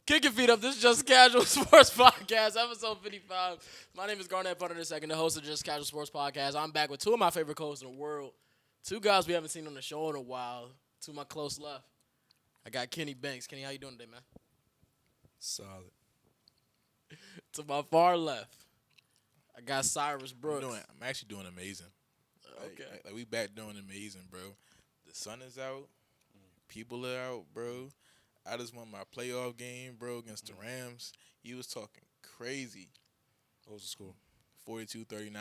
Kick your feet up. This is Just Casual Sports Podcast, episode 55. My name is Garnett Butter II, the host of Just Casual Sports Podcast. I'm back with two of my favorite co-hosts in the world. Two guys we haven't seen on the show in a while. To my close left, I got Kenny Banks. Kenny, how you doing today, man? Solid. To my far left, I got Cyrus Brooks. I'm actually doing amazing. Okay. Like we back doing amazing, bro. The sun is out. People are out, bro. I just won my playoff game, bro, against the Rams. He was talking crazy. What was the score? 42-39.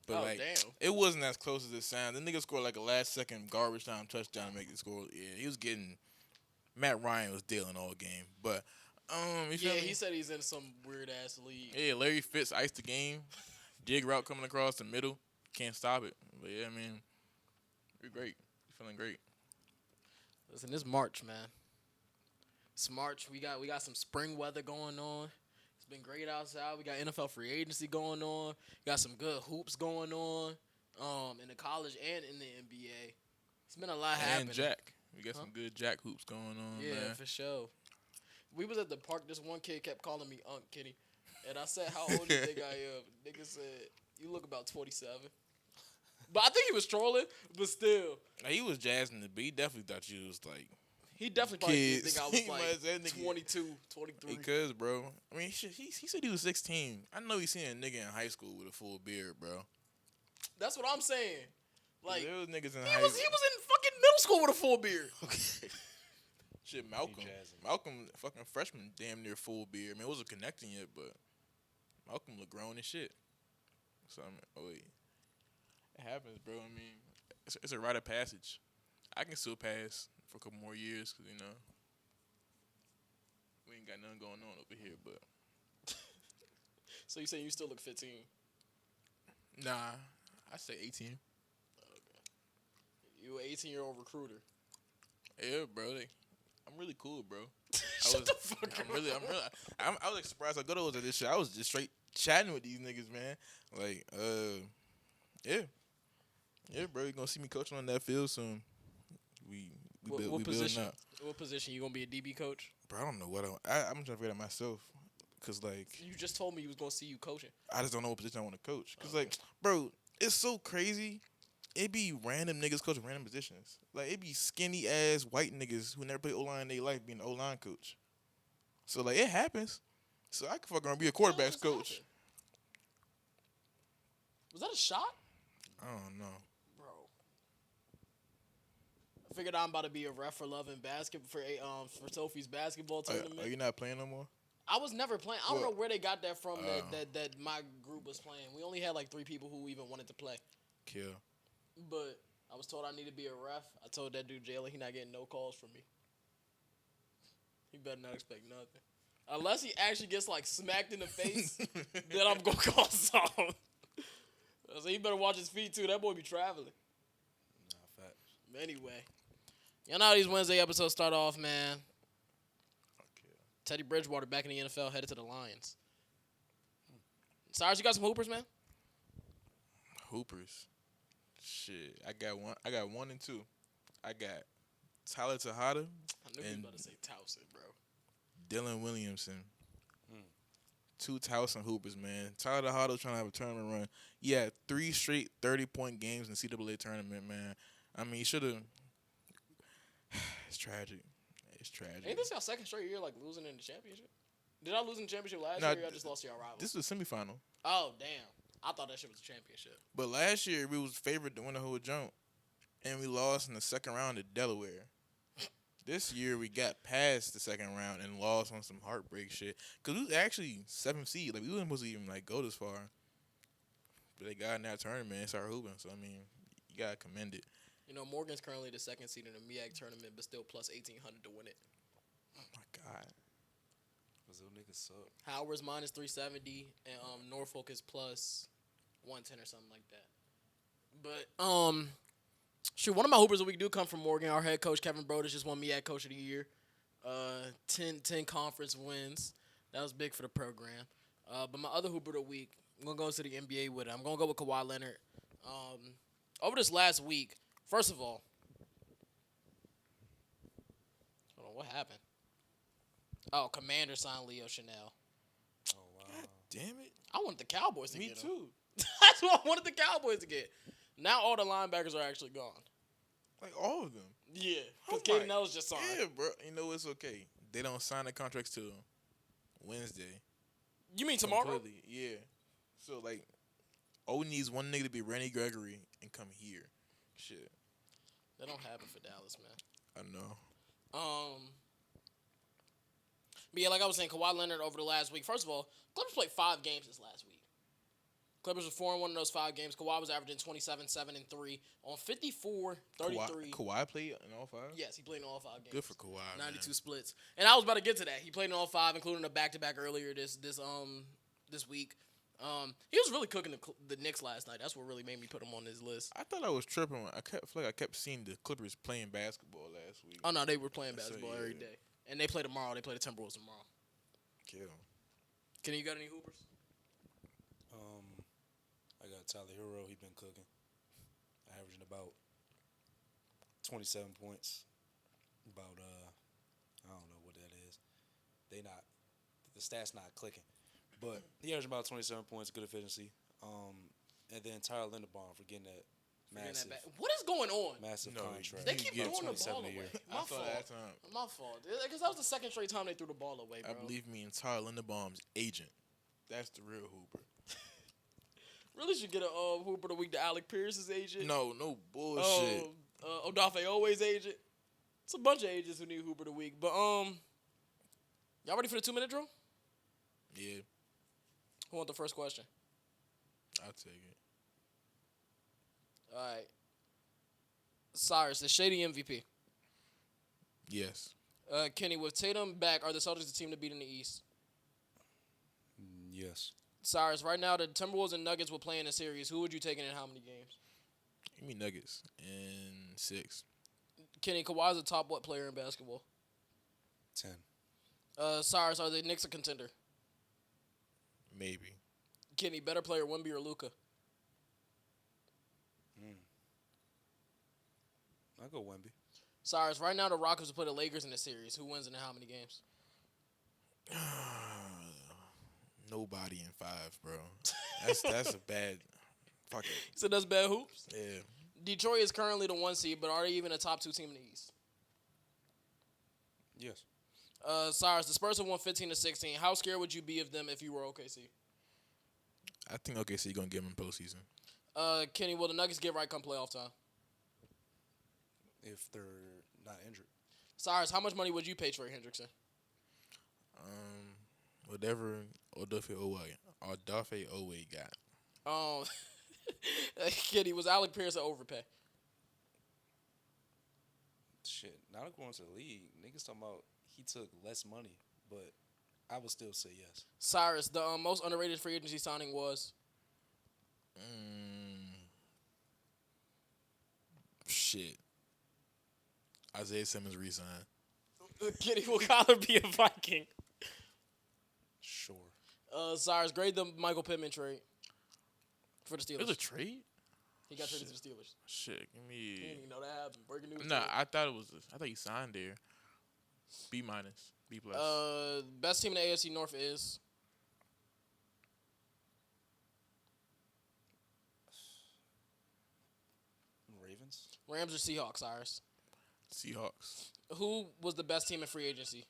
But, damn. it wasn't as close as it sounded. The nigga scored like a last-second garbage time touchdown to make the score. Yeah, he was getting – Matt Ryan was dealing all game. But, you feel me? He said he's in some weird-ass league. Yeah, Larry Fitz iced the game. Jig route coming across the middle. Can't stop it. But, yeah, I mean, you're great. You're feeling great. Listen, it's March, man. It's March. We got some spring weather going on. It's been great outside. We got NFL free agency going on. Got some good hoops going on, in the college and in the NBA. It's been a lot happening. And Jack. We got some good Jack hoops going on, Yeah, man. for sure. We was at the park. This one kid kept calling me Unc Kenny, and I said, "How old do you think I am?" Nigga said, "You look about 27." But I think he was trolling. But still, Now, he was jazzing the beat. He definitely thought you was like he definitely probably didn't kids. think I was He must have like nigga- 22, 23. Because, bro, I mean, shit, he said he was 16. I know he seen a nigga in high school with a full beard, bro. That's what I'm saying. Like, there was niggas in he high was in fucking middle school with a full beard. Okay. Shit, Malcolm. jazzing. Malcolm, fucking freshman, damn near full beard. I mean, it wasn't connecting yet, but Malcolm looked grown as shit. So, I mean, wait. It happens, bro. I mean, it's a rite of passage. I can still pass for a couple more years because, you know, we ain't got nothing going on over here, but. So you saying you still look 15? Nah, I say 18. You an 18-year-old recruiter. Yeah, bro. I'm really cool, bro. Shut the fuck up. I was like surprised how good I was at this shit. I was just straight chatting with these niggas, man. Like, yeah, bro. You gonna see me coaching on that field soon. We What building position? up, What position? You gonna be a DB coach? bro. I don't know what I'm trying to figure it out myself, cause like You just told me you was gonna see you coaching. I just don't know what position I want to coach. Cause like, bro, it's so crazy. It be random niggas coaching random positions. Like, it be skinny ass white niggas who never played O-line in their life being an O-line coach. So, like, it happens. So, I could fucking be a quarterback's just coach. happened? Was that a shot? I don't know. Bro. I figured I'm about to be a ref for Love and Basketball for Sophie's basketball tournament. Are you not playing no more? I was never playing. I don't Well, know where they got that from that my group was playing. We only had like 3 people who even wanted to play. Kill. But I was told I need to be a ref. I told that dude Jalen he not getting no calls from me. He better not expect nothing. Unless he actually gets like smacked in the face, then I'm gonna call something. So he better watch his feet too. That boy be traveling. Nah, facts. Anyway, you know how these Wednesday episodes start off, man. Okay. Teddy Bridgewater back in the NFL, headed to the Lions. Cyrus, you got some hoopers, man? Hoopers. Shit. I got 1 and 2. I got Tyler Tejada, I knew you And- were about to say Towson, bro. Dylan Williamson. 2 Towson hoopers, man. Tyler Tejada was trying to have a tournament run. He had 3 straight 30-point games in the CAA tournament, man. I mean, he should have. It's tragic. It's tragic. Ain't this our second straight year like losing in the championship? Did I lose in the championship last Nah, year or I just lost to our rival? This was a semifinal. Oh, damn. I thought that shit was a championship. But last year, we was favored to win the whole jump. And we lost in the second round to Delaware. This year, we got past the second round and lost on some heartbreak shit. Because we was actually 7th seed. Like, we wasn't supposed to even, like, go this far. But they got in that tournament and started hooping. So, I mean, you got to commend it. You know, Morgan's currently the second seed in the MEAC tournament, but still plus 1,800 to win it. Oh, my God. Cause those niggas suck. Howard's minus 370, and Norfolk is plus 110 or something like that. But, shoot, one of my hoopers of the week do come from Morgan. Our head coach, Kevin Brodus, just won MEAC Coach of the Year. 10 conference wins. That was big for the program. But my other hooper of the week, I'm going to go to the NBA with it. I'm going to go with Kawhi Leonard. Over this last week, first of all, hold on, what happened? Oh, Commander signed Leo Chanel. Oh wow. God damn it. I wanted the Cowboys to Me get him. too. That's what I wanted the Cowboys to get. Now all the linebackers are actually gone. Like all of them. Yeah, because Oh my- Caden Ellis just signed. Yeah, bro. You know it's okay. They don't sign the contracts till Wednesday. You mean tomorrow? Completely. Yeah. So like, O needs one nigga to be Randy Gregory and come here. Shit. That don't happen for Dallas, man. I know. But yeah, like I was saying, Kawhi Leonard over the last week. First of all, Clippers played 5 games this last week. Clippers were 4-1 in those 5 games. Kawhi was averaging 27, 7, and 3 on 54, 33. Kawhi played in all 5? Yes, he played in all 5 games. Good for Kawhi. 92 man. splits. And I was about to get to that. He played in all 5, including a back-to-back earlier this week. He was really cooking the Knicks last night. That's what really made me put him on this list. I thought I was tripping. I feel like I kept seeing the Clippers playing basketball last week. Oh, no, they were playing So, basketball yeah. every day. And they play tomorrow. They play the Timberwolves tomorrow. Kill. Kenny, you got any hoopers? I got Tyler Hero. He been cooking, averaging about 27 points. About I don't know what that is. The stats not clicking, but he averaged about 27 points, good efficiency. And then Tyler Linderbaum for getting that massive, What is going on? massive No, contract. They You keep get throwing the 27 ball a away. year. My I fault. saw that time. My fault. Because that was the second straight time they threw the ball away, bro. I believe me, entire Linderbaum's agent. That's the real Hooper. Really should get a Hooper of the Week to Alec Pierce's agent. No bullshit. Odafe Always agent. It's a bunch of agents who need Hooper of the Week. But y'all ready for the 2-minute drill? Yeah, Who want the first question? I'll take it. All right. Cyrus, the shady MVP. Yes. Kenny, with Tatum back, are the Celtics the team to beat in the East? Yes. Cyrus, right now the Timberwolves and Nuggets will play in a series. Who would you take in how many games? Give me Nuggets in 6. Kenny, Kawhi's a top what player in basketball? 10. Cyrus, are the Knicks a contender? Maybe. Kenny, better player, Wemby or Luka? I go Wemby. Cyrus, right now the Rockets will play the Lakers in a series. Who wins in how many games? Nobody in 5, bro. That's a bad. Fuck it. So that's bad hoops. Yeah. Detroit is currently the 1 seed, but are they even a top 2 team in the East? Yes. Cyrus, the Spurs have won 15-16. How scared would you be of them if you were OKC? I think OKC gonna give him postseason. Kenny, will the Nuggets get right come playoff time? If they're not injured. Cyrus, how much money would you pay Trey Hendrickson? Whatever Odafe Owe got. Kenny, was Alec Pierce an overpay? Shit. Now going to the league, niggas talking about he took less money, but I would still say yes. Cyrus, the most underrated free agency signing was? Shit. Isaiah Simmons re-signed. Kenny, will Kyler be a Viking? Sure. Cyrus, grade the Michael Pittman trade for the Steelers. It was a trade? He got traded to the Steelers. Shit, give He didn't me. even know that happened. Breaking news. Nah, today. I thought he signed there. B-, B+. Best team in the AFC North is? Ravens. Rams or Seahawks, Cyrus? Seahawks. Who was the best team in free agency?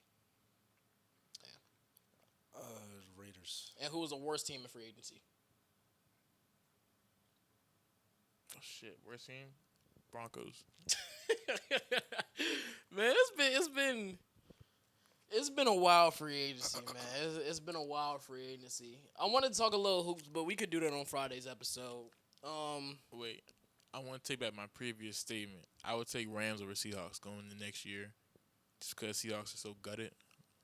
Raiders. And who was the worst team in free agency? Oh shit, worst team? Broncos. Man, it's been a wild free agency, man. It's been a wild free agency. I wanted to talk a little hoops, but we could do that on Friday's episode. Wait, I want to take back my previous statement. I would take Rams over Seahawks going into next year, just because Seahawks are so gutted.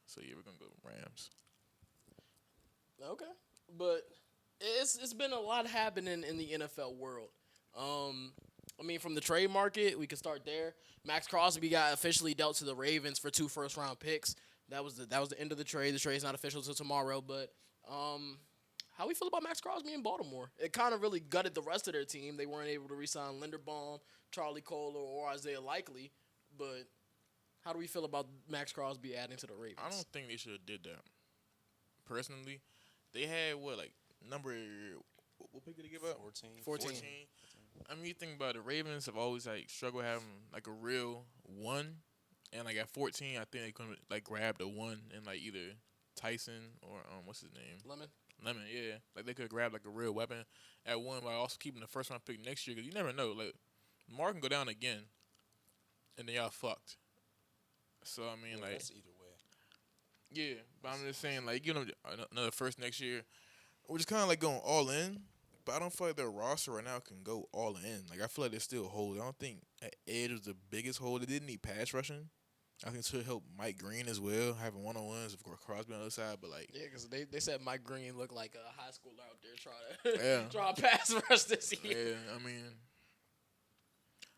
So yeah, we're gonna go Rams. Okay, but it's been a lot happening in the NFL world. I mean, from the trade market, we can start there. Maxx Crosby got officially dealt to the Ravens for 2 first-round picks. That was the end of the trade. The trade's not official until tomorrow, but how we feel about Maxx Crosby in Baltimore? It kind of really gutted the rest of their team. They weren't able to re-sign Linderbaum, Charlie Cole, or Isaiah Likely, but How do we feel about Max Crosby adding to the Ravens? I don't think they should have did that. Personally, they had number. What pick did they give up? 14. I mean, you think about it, the Ravens have always struggled having like a real one, and like at 14, I think they could like grab the one and like either Tyson or what's his name? Lemon, yeah. Like they could grab like a real weapon at one while also keeping the first round pick next year because you never know. Like Lamar can go down again, and then y'all fucked. So I mean, like, that's either way. yeah. But I'm just saying, like, you know, another first next year, we're just kind of like going all in. But I don't feel like their roster right now can go all in. Like I feel like they're still hold. I don't think Ed was the biggest hole. They didn't need pass rushing. I think it should help Mike Green as well, having one-on-ones, of course, Crosby on the other side, but like... Yeah, because they said Mike Green looked like a high schooler out there trying to try to pass rush this year. Yeah, I mean...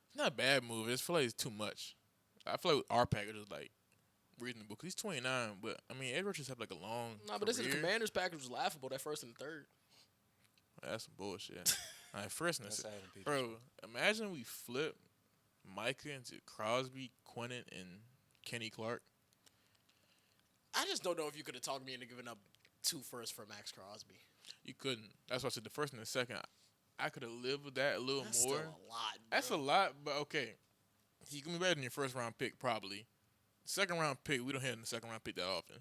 It's not a bad move. I just feel like it's too much. I feel like our package is, like, reasonable, because he's 29, but, I mean, Ed Richards have, like, a long but this is the Commanders package was laughable, that first and third. That's some bullshit. All right, first and second. Adam Bro, imagine we flip Micah into Crosby, Quinnen, and Kenny Clark. I just don't know if you could have talked me into giving up 2 firsts for Max Crosby. You couldn't. That's why I said the first and the second. I could have lived with that a little That's more. Still a lot. Bro. That's a lot, but okay. He can be better than your first round pick, probably. Second round pick, we don't hit in the second round pick that often.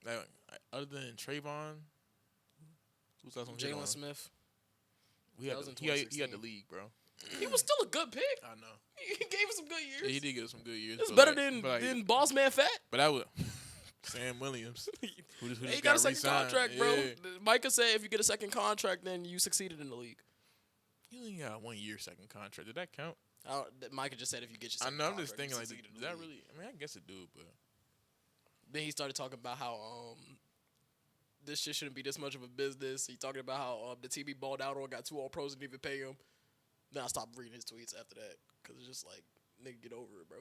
Like, other than Trayvon, who's else on Jalen Smith. He had the league, bro. He was still a good pick. I know. He gave us some good years. Yeah, he did give us some good years. It's better than Boss Man Fat. But I would. Sam Williams. Who just he got a second re-signed. contract, bro. Yeah. Micah said if you get a second contract, then you succeeded in the league. You only got a 1 year second contract. Did that count? Micah just said if you get your second contract. I know. I'm contract, just thinking like, does that really? I mean, I guess it do, but. Then he started talking about how this shit shouldn't be this much of a business. He talking about how the team he balled out on got 2 All-Pros and didn't even pay him. Then I stopped reading his tweets after that because it's just like, nigga, get over it, bro.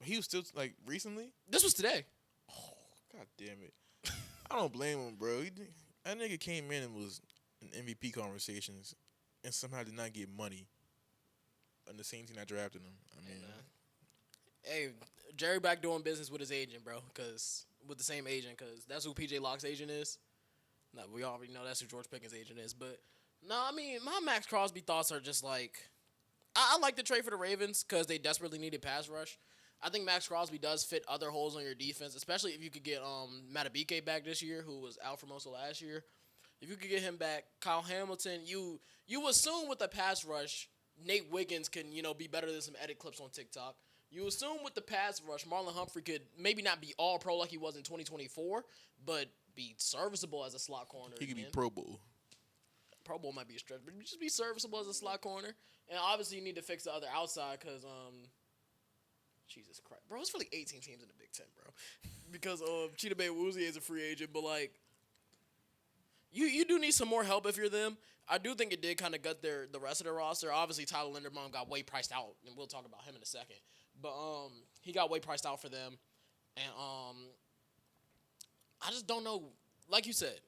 He was still, like, recently? This was today. Oh, God damn it. I don't blame him, bro. That nigga came in and was in MVP conversations and somehow did not get money on the same team that drafted him. I mean, hey, Jerry back doing business with his agent, bro, with the same agent, because that's who PJ Locke's agent is. No, we already know that's who George Pickens' agent is, but no, I mean, my Max Crosby thoughts are just like, I like the trade for the Ravens because they desperately needed pass rush. I think Max Crosby does fit other holes on your defense, especially if you could get Matabike back this year, who was out for most of last year. If you could get him back, Kyle Hamilton, you assume with the pass rush, Nate Wiggins can, be better than some edit clips on TikTok. You assume with the pass rush, Marlon Humphrey could maybe not be all pro like he was in 2024, but be serviceable as a slot corner. He could be Pro Bowl. Pro Bowl might be a stretch, but just be serviceable as a slot corner. And obviously you need to fix the other outside because, Jesus Christ. Bro, it's really 18 teams in the Big Ten, bro. Because Cheetah Bay Woozie is a free agent, but, like, you do need some more help if you're them. I do think it did kind of gut the rest of the roster. Obviously, Tyler Linderbaum got way priced out, and we'll talk about him in a second. But he got way priced out for them. And I just don't know. Like you said,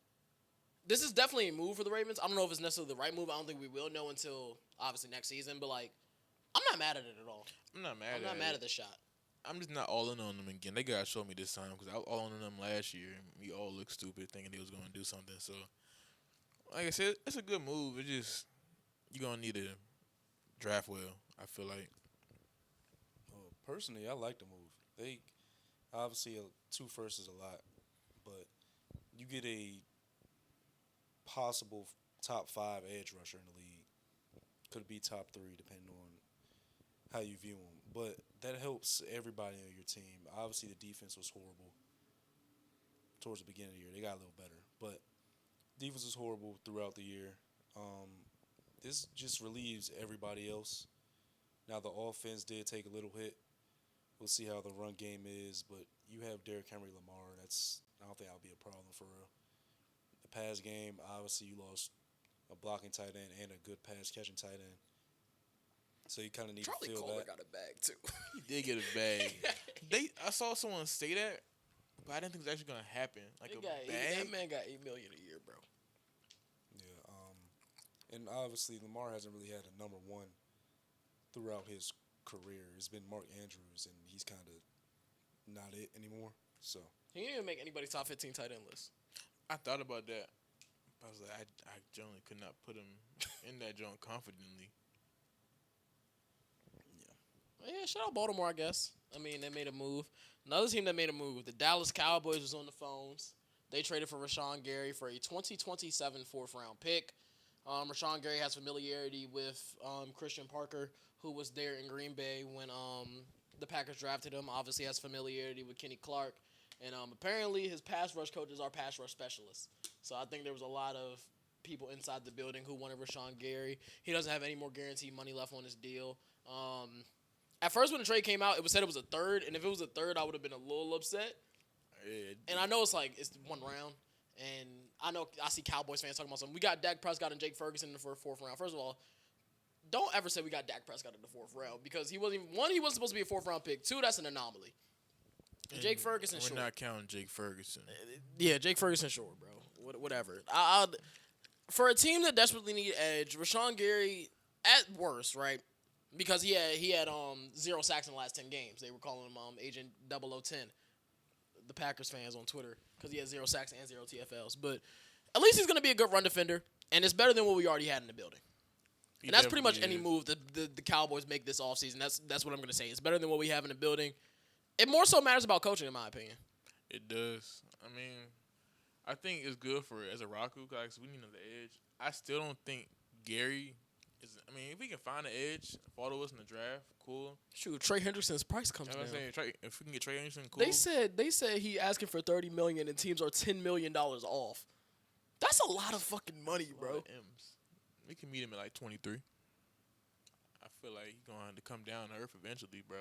this is definitely a move for the Ravens. I don't know if it's necessarily the right move. I don't think we will know until, obviously, next season. But, like, I'm not mad at it at all. I'm not mad at the shot. I'm just not all in on them again. They got to show me this time because I was all in on them last year. We all looked stupid thinking they was going to do something. So, like I said, it's a good move. It just, you're going to need to draft well, I feel like. Personally, I like the move. They, obviously, 2 firsts is a lot. But you get a possible top 5 edge rusher in the league. Could be top 3 depending on how you view them. But that helps everybody on your team. Obviously, the defense was horrible towards the beginning of the year. They got a little better. But defense was horrible throughout the year. This just relieves everybody else. Now, the offense did take a little hit. We'll see how the run game is. But you have Derrick Henry, Lamar. I don't think that'll be a problem for real. The pass game, obviously, you lost a blocking tight end and a good pass-catching tight end. So you kind of need Charlie to feel Colbert that. got a bag, too. He did get a bag. I saw someone say that, but I didn't think it was actually going to happen. Like bag? That man got $8 million a year, bro. Yeah. And obviously, Lamar hasn't really had a number 1 throughout his career. It's been Mark Andrews, and he's kind of not it anymore. So He didn't even make anybody's top 15 tight end list. I thought about that. I was like, I generally could not put him in that joint confidently. Yeah, shout out Baltimore, I guess. I mean, they made a move. Another team that made a move, the Dallas Cowboys was on the phones. They traded for Rashawn Gary for a 2027 fourth-round pick. Rashawn Gary has familiarity with Christian Parker, who was there in Green Bay when the Packers drafted him. Obviously has familiarity with Kenny Clark. And apparently his pass rush coaches are pass rush specialists. So I think there was a lot of people inside the building who wanted Rashawn Gary. He doesn't have any more guaranteed money left on his deal. At first when the trade came out, it was said it was a third. And if it was a third, I would have been a little upset. Yeah, And I know it's one round. And I see Cowboys fans talking about something. We got Dak Prescott and Jake Ferguson in the fourth round. First of all, don't ever say we got Dak Prescott in the fourth round because he wasn't supposed to be a fourth round pick. Two, that's an anomaly. And Jake Ferguson short. We're not counting Jake Ferguson. Yeah, Jake Ferguson short, bro. Whatever. For a team that desperately need edge, Rashawn Gary at worst, right? Because he had 0 sacks in the last 10 games. They were calling him Agent 0010. The Packers fans on Twitter because he had 0 sacks and 0 TFLs. But at least he's going to be a good run defender, and it's better than what we already had in the building. And that's pretty much any move that the Cowboys make this offseason. That's what I'm going to say. It's better than what we have in the building. It more so matters about coaching, in my opinion. It does. I mean, I think it's good for as a Raku because we need another edge. I still don't think Gary is. I mean, if we can find an edge, follow us in the draft, cool. Shoot, Trey Hendrickson's price comes down. I'm saying, if we can get Trey Anderson, cool. They said he asking for $30 million and teams are $10 million off. That's a lot of fucking money, bro. M's. We can meet him at like 23. I feel like he's going to have to come down to earth eventually, bro.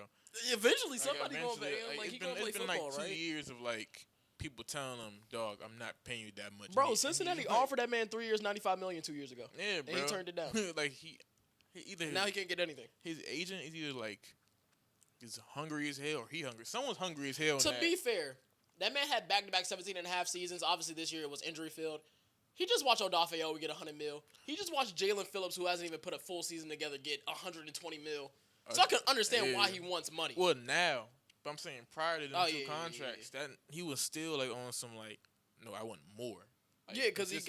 Eventually, somebody going to pay him. Like, he going to play football, right? It's been like 2 right? years of, like, people telling him, dog, I'm not paying you that much. Bro, Cincinnati offered that man 3 years, $95 million 2 years ago. Yeah, bro. And he turned it down. Like, he either... Now he can't get anything. His agent is either, like, is hungry as hell or he hungry. Someone's hungry as hell. To be fair, that man had back-to-back 17.5 seasons. Obviously, this year it was injury-filled. He just watched Odafe we get $100 million. He just watched Jalen Phillips, who hasn't even put a full season together, get $120 million. So I can understand why he wants money. Well, now, but I'm saying prior to them two yeah, contracts, that he was still like on some like, no, I want more. Like, yeah, because he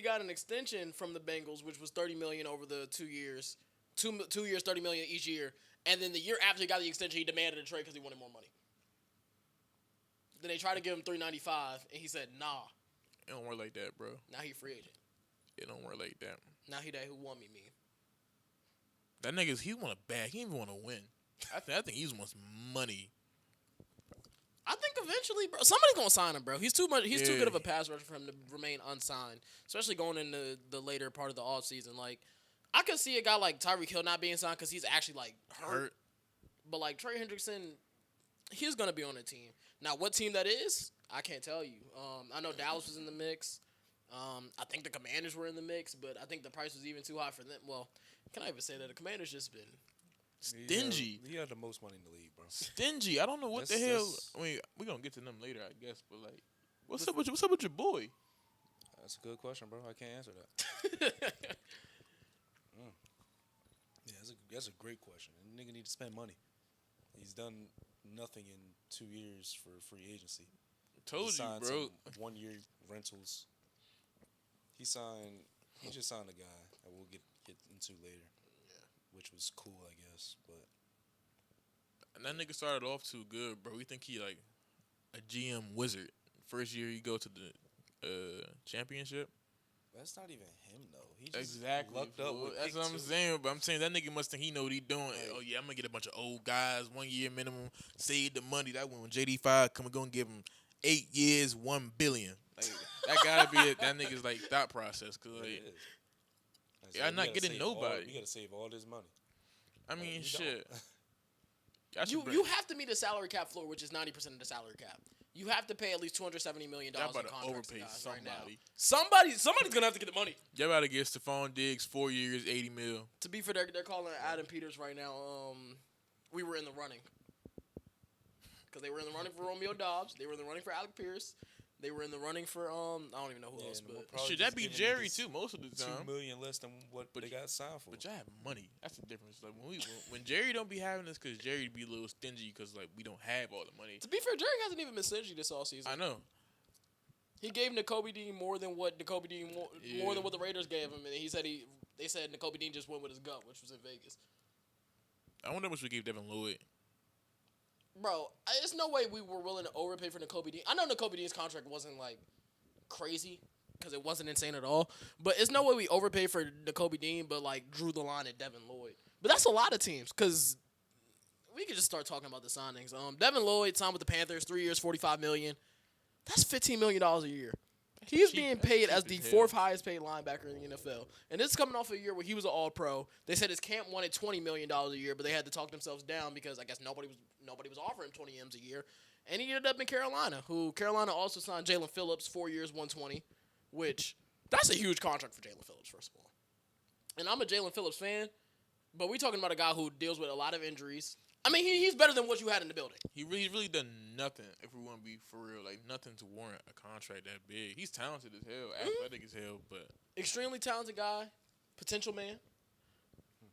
got an extension from the Bengals, which was $30 million over the 2 years, 2 years, $30 million each year, and then the year after he got the extension, he demanded a trade because he wanted more money. Then they tried to give him $395, and he said, "Nah." It don't work like that, bro. Now he free agent. It don't work like that. Now he that who want me. That nigga's he want a bag. He didn't even want to win. I think he just wants money. I think eventually, bro, somebody's gonna sign him, bro. He's too much. He's too good of a pass rusher for him to remain unsigned, especially going into the later part of the offseason. Like, I could see a guy like Tyreek Hill not being signed because he's actually like hurt. But like Trey Hendrickson, he's gonna be on the team. Now, what team that is, I can't tell you. I know Dallas was in the mix. I think the Commanders were in the mix, but I think the price was even too high for them. Well, can I even say that the Commanders just been stingy? He had the most money in the league, bro. Stingy. I don't know what the hell. I mean, we're gonna get to them later, I guess. But like, what's up with your boy? That's a good question, bro. I can't answer that. Yeah, that's a great question. And nigga need to spend money. He's done nothing in 2 years for free agency. Told you, bro. 1 year rentals. He just signed a guy that we'll get into later. Yeah. Which was cool, I guess. But and that nigga started off too good, bro. We think he like a GM wizard. First year he go to the championship. That's not even him though. He just exactly lucked up. That's what I'm saying. But I'm saying that nigga must think he know what he doing. Oh yeah, I'm gonna get a bunch of old guys, 1 year minimum, save the money. That when J.D.5 come and go and give him 8 years, $1 billion. Like, that gotta be it. That nigga's like thought process. Cause like, I'm not getting nobody. You gotta save all this money. I mean, shit. You have to meet a salary cap floor, which is 90% of the salary cap. You have to pay at least $270 million in contracts overpay right now. somebody. Somebody's gonna have to get the money. Y'all about to get Stephon Diggs 4 years, $80 million. To be fair, they're calling Adam Peters right now. We were in the running because they were in the running for Romeo Dobbs. They were in the running for Alec Pierce. They were in the running for I don't even know who else, and we'll but probably Should just that be give him Jerry niggas too? Most of the time. 2 million less than what But they got signed for. But y'all have money. That's the difference. Like when Jerry don't be having this, because Jerry be a little stingy because like we don't have all the money. to be fair, Jerry hasn't even been stingy this all season. I know. He gave N'Kobe Dean more than what N'Kobe Dean more Yeah. than what the Raiders gave him, and they said N'Kobe Dean just went with his gut, which was in Vegas. I wonder how much we gave Devin Lloyd. Bro, there's no way we were willing to overpay for N'Kobe Dean. I know N'Kobe Dean's contract wasn't like crazy because it wasn't insane at all, but it's no way we overpaid for N'Kobe Dean, but like drew the line at Devin Lloyd. But that's a lot of teams because we could just start talking about the signings. Devin Lloyd signed with the Panthers, 3 years, $45 million. That's $15 million a year. He's cheap. being That's paid cheap as the as hell. fourth highest paid linebacker in the NFL. And this is coming off a year where he was an all-pro. They said his camp wanted $20 million a year, but they had to talk themselves down because I guess nobody was offering 20 M's a year. And he ended up in Carolina, who Carolina also signed Jalen Phillips, 4 years, $120, which that's a huge contract for Jalen Phillips, first of all. And I'm a Jalen Phillips fan, but we're talking about a guy who deals with a lot of injuries. I mean, he's better than what you had in the building. He really done nothing. If we want to be for real, like nothing to warrant a contract that big. He's talented as hell, athletic as hell, but Extremely talented guy, potential man.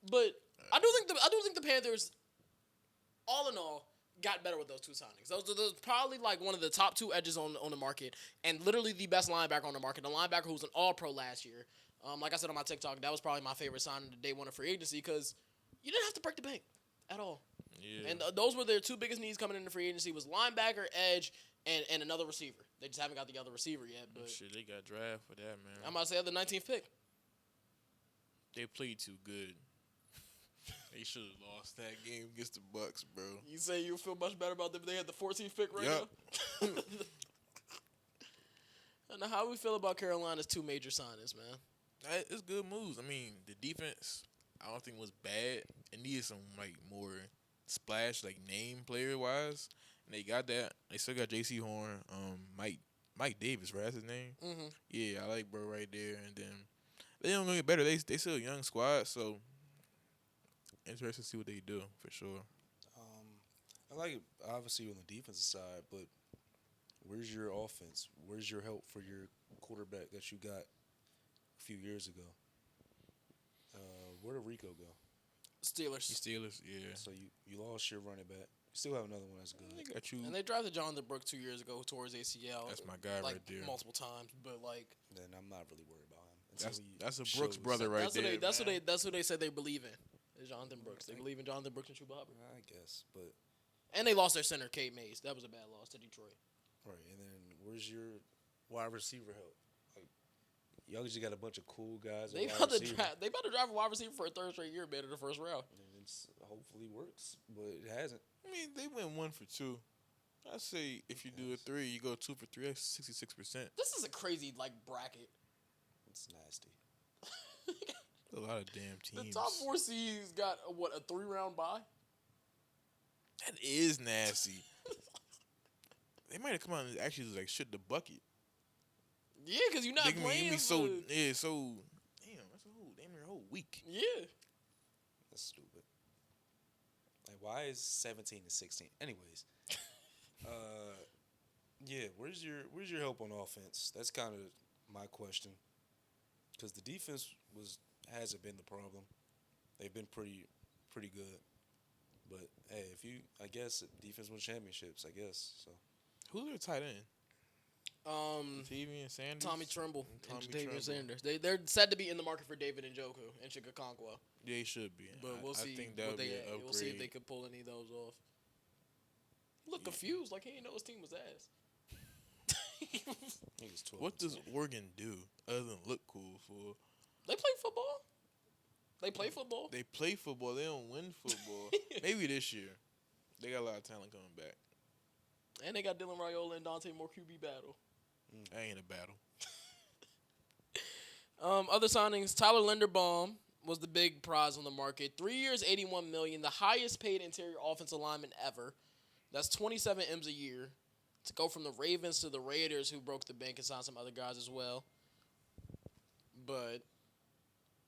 But I do think the Panthers, all in all, got better with those two signings. Those are probably like one of the top two edges on the market, and literally the best linebacker on the market. The linebacker who was an All-Pro last year. Like I said on my TikTok, that was probably my favorite signing the day one of free agency because you didn't have to break the bank at all. yeah. And those were their two biggest needs coming into free agency was linebacker, edge, and another receiver. They just haven't got the other receiver yet. But Shit, they got draft for that, man. I'm about to say the 19th pick. They played too good. They should have lost that game against the Bucks, bro. You say you feel much better about them if they had the 14th pick right Yup. now? I don't know how we feel about Carolina's two major signings, man. It's good moves. I mean, the defense, I don't think was bad. It needed some like more splash, like name player wise, and they got that. They still got J.C. Horn, Mike Davis, right? That's his name. Mm-hmm. Yeah, I like bro right there. And then they don't gonna get better. They still a young squad, so interested to see what they do for sure. I like it, obviously, on the defensive side, but where's your offense? Where's your help for your quarterback that you got a few years ago? Where did Rico go? Steelers. Steelers, yeah. So you lost your running back. You still have another one that's good. They got you. And they drafted Jonathan Brooks 2 years ago towards ACL. That's my guy like, right there. multiple times, but like Then I'm not really worried about him. Until That's he a Brooks shows- brother right there. that's who they said they believe in. Is Jonathan Brooks. They believe in Jonathan Brooks and Chuba Hubbard. I guess, but And they lost their center, Kate Mays. That was a bad loss to Detroit. right. And then where's your wide receiver help? Like y'all just got a bunch of cool guys. They at about wide to receiver. draft. They about to draft a wide receiver for a third straight year, man, in the first round. And it's hopefully works, but it hasn't. I mean, they went 1 for 2. I say if you do a 3, you go 2 for 3. That's 66%. This is a crazy like bracket. It's nasty. A lot of damn The teams. top 4 seeds got a 3-round bye. That is nasty. They might have come out and actually like shit the bucket. Yeah, because you're not They can playing. be so for- damn. That's a whole week. Yeah. That's stupid. Like, why is 17 and 16? Anyways, yeah. Where's your help on offense? That's kind of my question. Because the defense hasn't been the problem. They've been pretty good. But hey, I guess defense wins championships. I guess so. Who's their tight end? Tavian Sanders. Tommy Tremble And and Tommy David Tremble. Sanders. They're said to be in the market for David Njoku and Chikakonkwo. They should be. But we'll see. I think that would be an upgrade. We'll see if they could pull any of those off. Look confused, like he didn't know his team was ass. Niggas 12 What and does 20. Oregon do other than look cool for? They play football. They play football. They play football. They don't win football. Maybe this year. They got a lot of talent coming back. And they got Dylan Raiola and Dante Moore QB battle. That ain't a battle. Other signings: Tyler Linderbaum was the big prize on the market. 3 years, $81 million, the highest paid interior offensive lineman ever. That's 27 M's a year. To go from the Ravens to the Raiders, who broke the bank and signed some other guys as well. But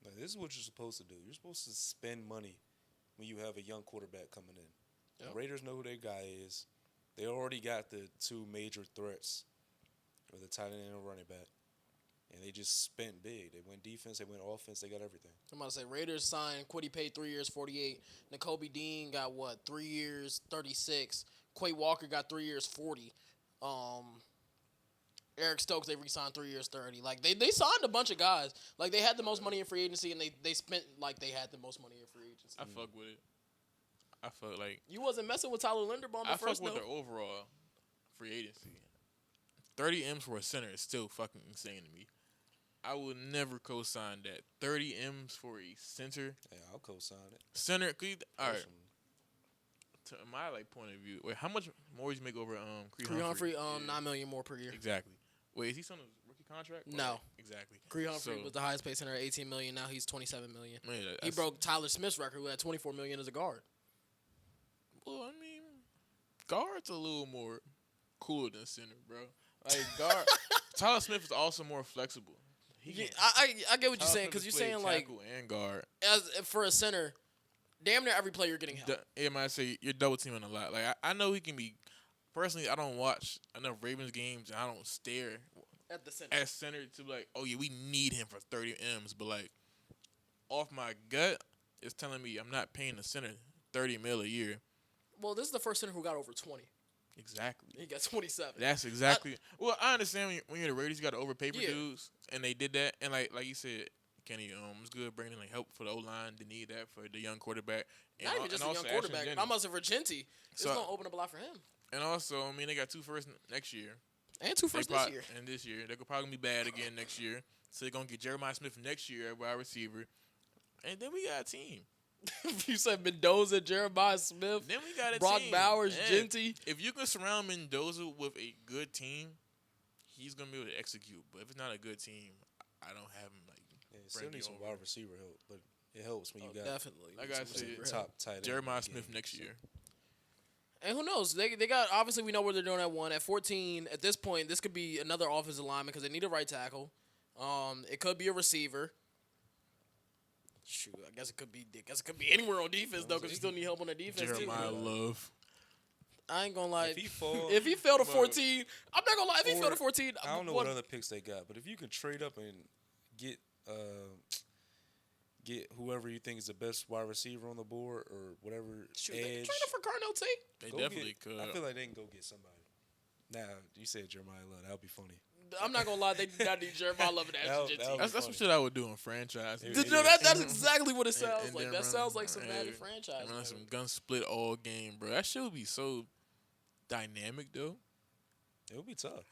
Like, this is what you're supposed to do. You're supposed to spend money when you have a young quarterback coming in. Yep. The Raiders know who their guy is. They already got the 2 major threats with a tight end and a running back. And they just spent big. They went defense, they went offense, they got everything. I'm about to say Raiders signed Quiddy paid 3 years, 48. N'Kobe Dean got 3 years, 36. Quay Walker got 3 years, 40. Eric Stokes, they re-signed 3 years, 30. Like they signed a bunch of guys. Like they had the most money in free agency, and they spent like they had the most money in free agency. I fuck with it. I felt like You wasn't messing with Tyler Linderbaum I at fuck first, with though. their overall free agency. 30 M's for a center is still fucking insane to me. I would never co-sign that. 30 M's for a center. Yeah, I'll co-sign it. Center, all right. Personally. To my point of view, wait, how much more does he make over Creed Humphrey, Yeah. $9 million more per year. Exactly. Wait, is he still on a rookie contract? No. Exactly. Creed Humphrey So- was the highest paid center at $18 million. Now he's $27 million. Man, He that's- broke Tyler Smith's record, who had $24 million as a guard. Well, I mean, guard's a little more cooler than center, bro. Like guard, Tyler Smith is also more flexible. Yeah, I get what you're saying, because you're saying like tackle and guard. as for a center, damn near every player you're getting help. It might say you're double teaming a lot. Like I know he can be. Personally, I don't watch enough Ravens games, and I don't stare At the center. at center to be like, oh yeah, we need him for 30 M's. But like, off my gut, it's telling me I'm not paying the center 30 mil a year. Well, this is the first center who got over 20. Exactly. He got 27. That's exactly. Well, I understand when you're the Raiders, you got to overpay for Yeah. dudes, and they did that. And like you said, Kenny, it's good bringing like help for the O line. They need that for the young quarterback. And Not even just a also young Ashton quarterback. Jennings. I'm also for Genty. It's So- going to open up a lot for him. And also, I mean, they got 2 firsts next year. And 2 first They this prob- year. And this year, they're probably gonna be bad again next year. So they're gonna get Jeremiah Smith next year at wide receiver, and then we got a team. You said Mendoza, Jeremiah Smith, Then we got a Brock team. Bowers, Yeah. Genty. If you can surround Mendoza with a good team, he's gonna be able to execute. But if it's not a good team, I don't have him like. Yeah, you still need some over. wide receiver help, but it helps when you got Definitely. Like I Some said, receiver help. top tight end. Jeremiah in the Smith game, next so. year. And who knows? They got, obviously, we know where they're doing at 1. At 14, at this point, this could be another offensive lineman because they need a right tackle. It could be a receiver. Shoot, I guess it could be anywhere on defense, though, because you still need help on the defense, Jeremiah too. Love. I ain't going to lie. If he fall, If he fell to Bro. 14, I'm not going to lie. If he Or- fell to 14, I don't know what other picks they got, but if you can trade up and get whoever you think is the best wide receiver on the board or whatever Shoot, they can edge, trade him for Carnell Tate. They go definitely get, could. I feel like they can go get somebody. Now you said Jeremiah Love, that would be funny. I'm not going to lie. They do not need Jeremiah Love in That would- that that would That's some shit I would do in franchise. It- shit. That's exactly what it sounds and like. then That run- sounds like some yeah, Madden franchise. Run mode. some gun split all game, bro. That shit would be so dynamic, though. It would be tough.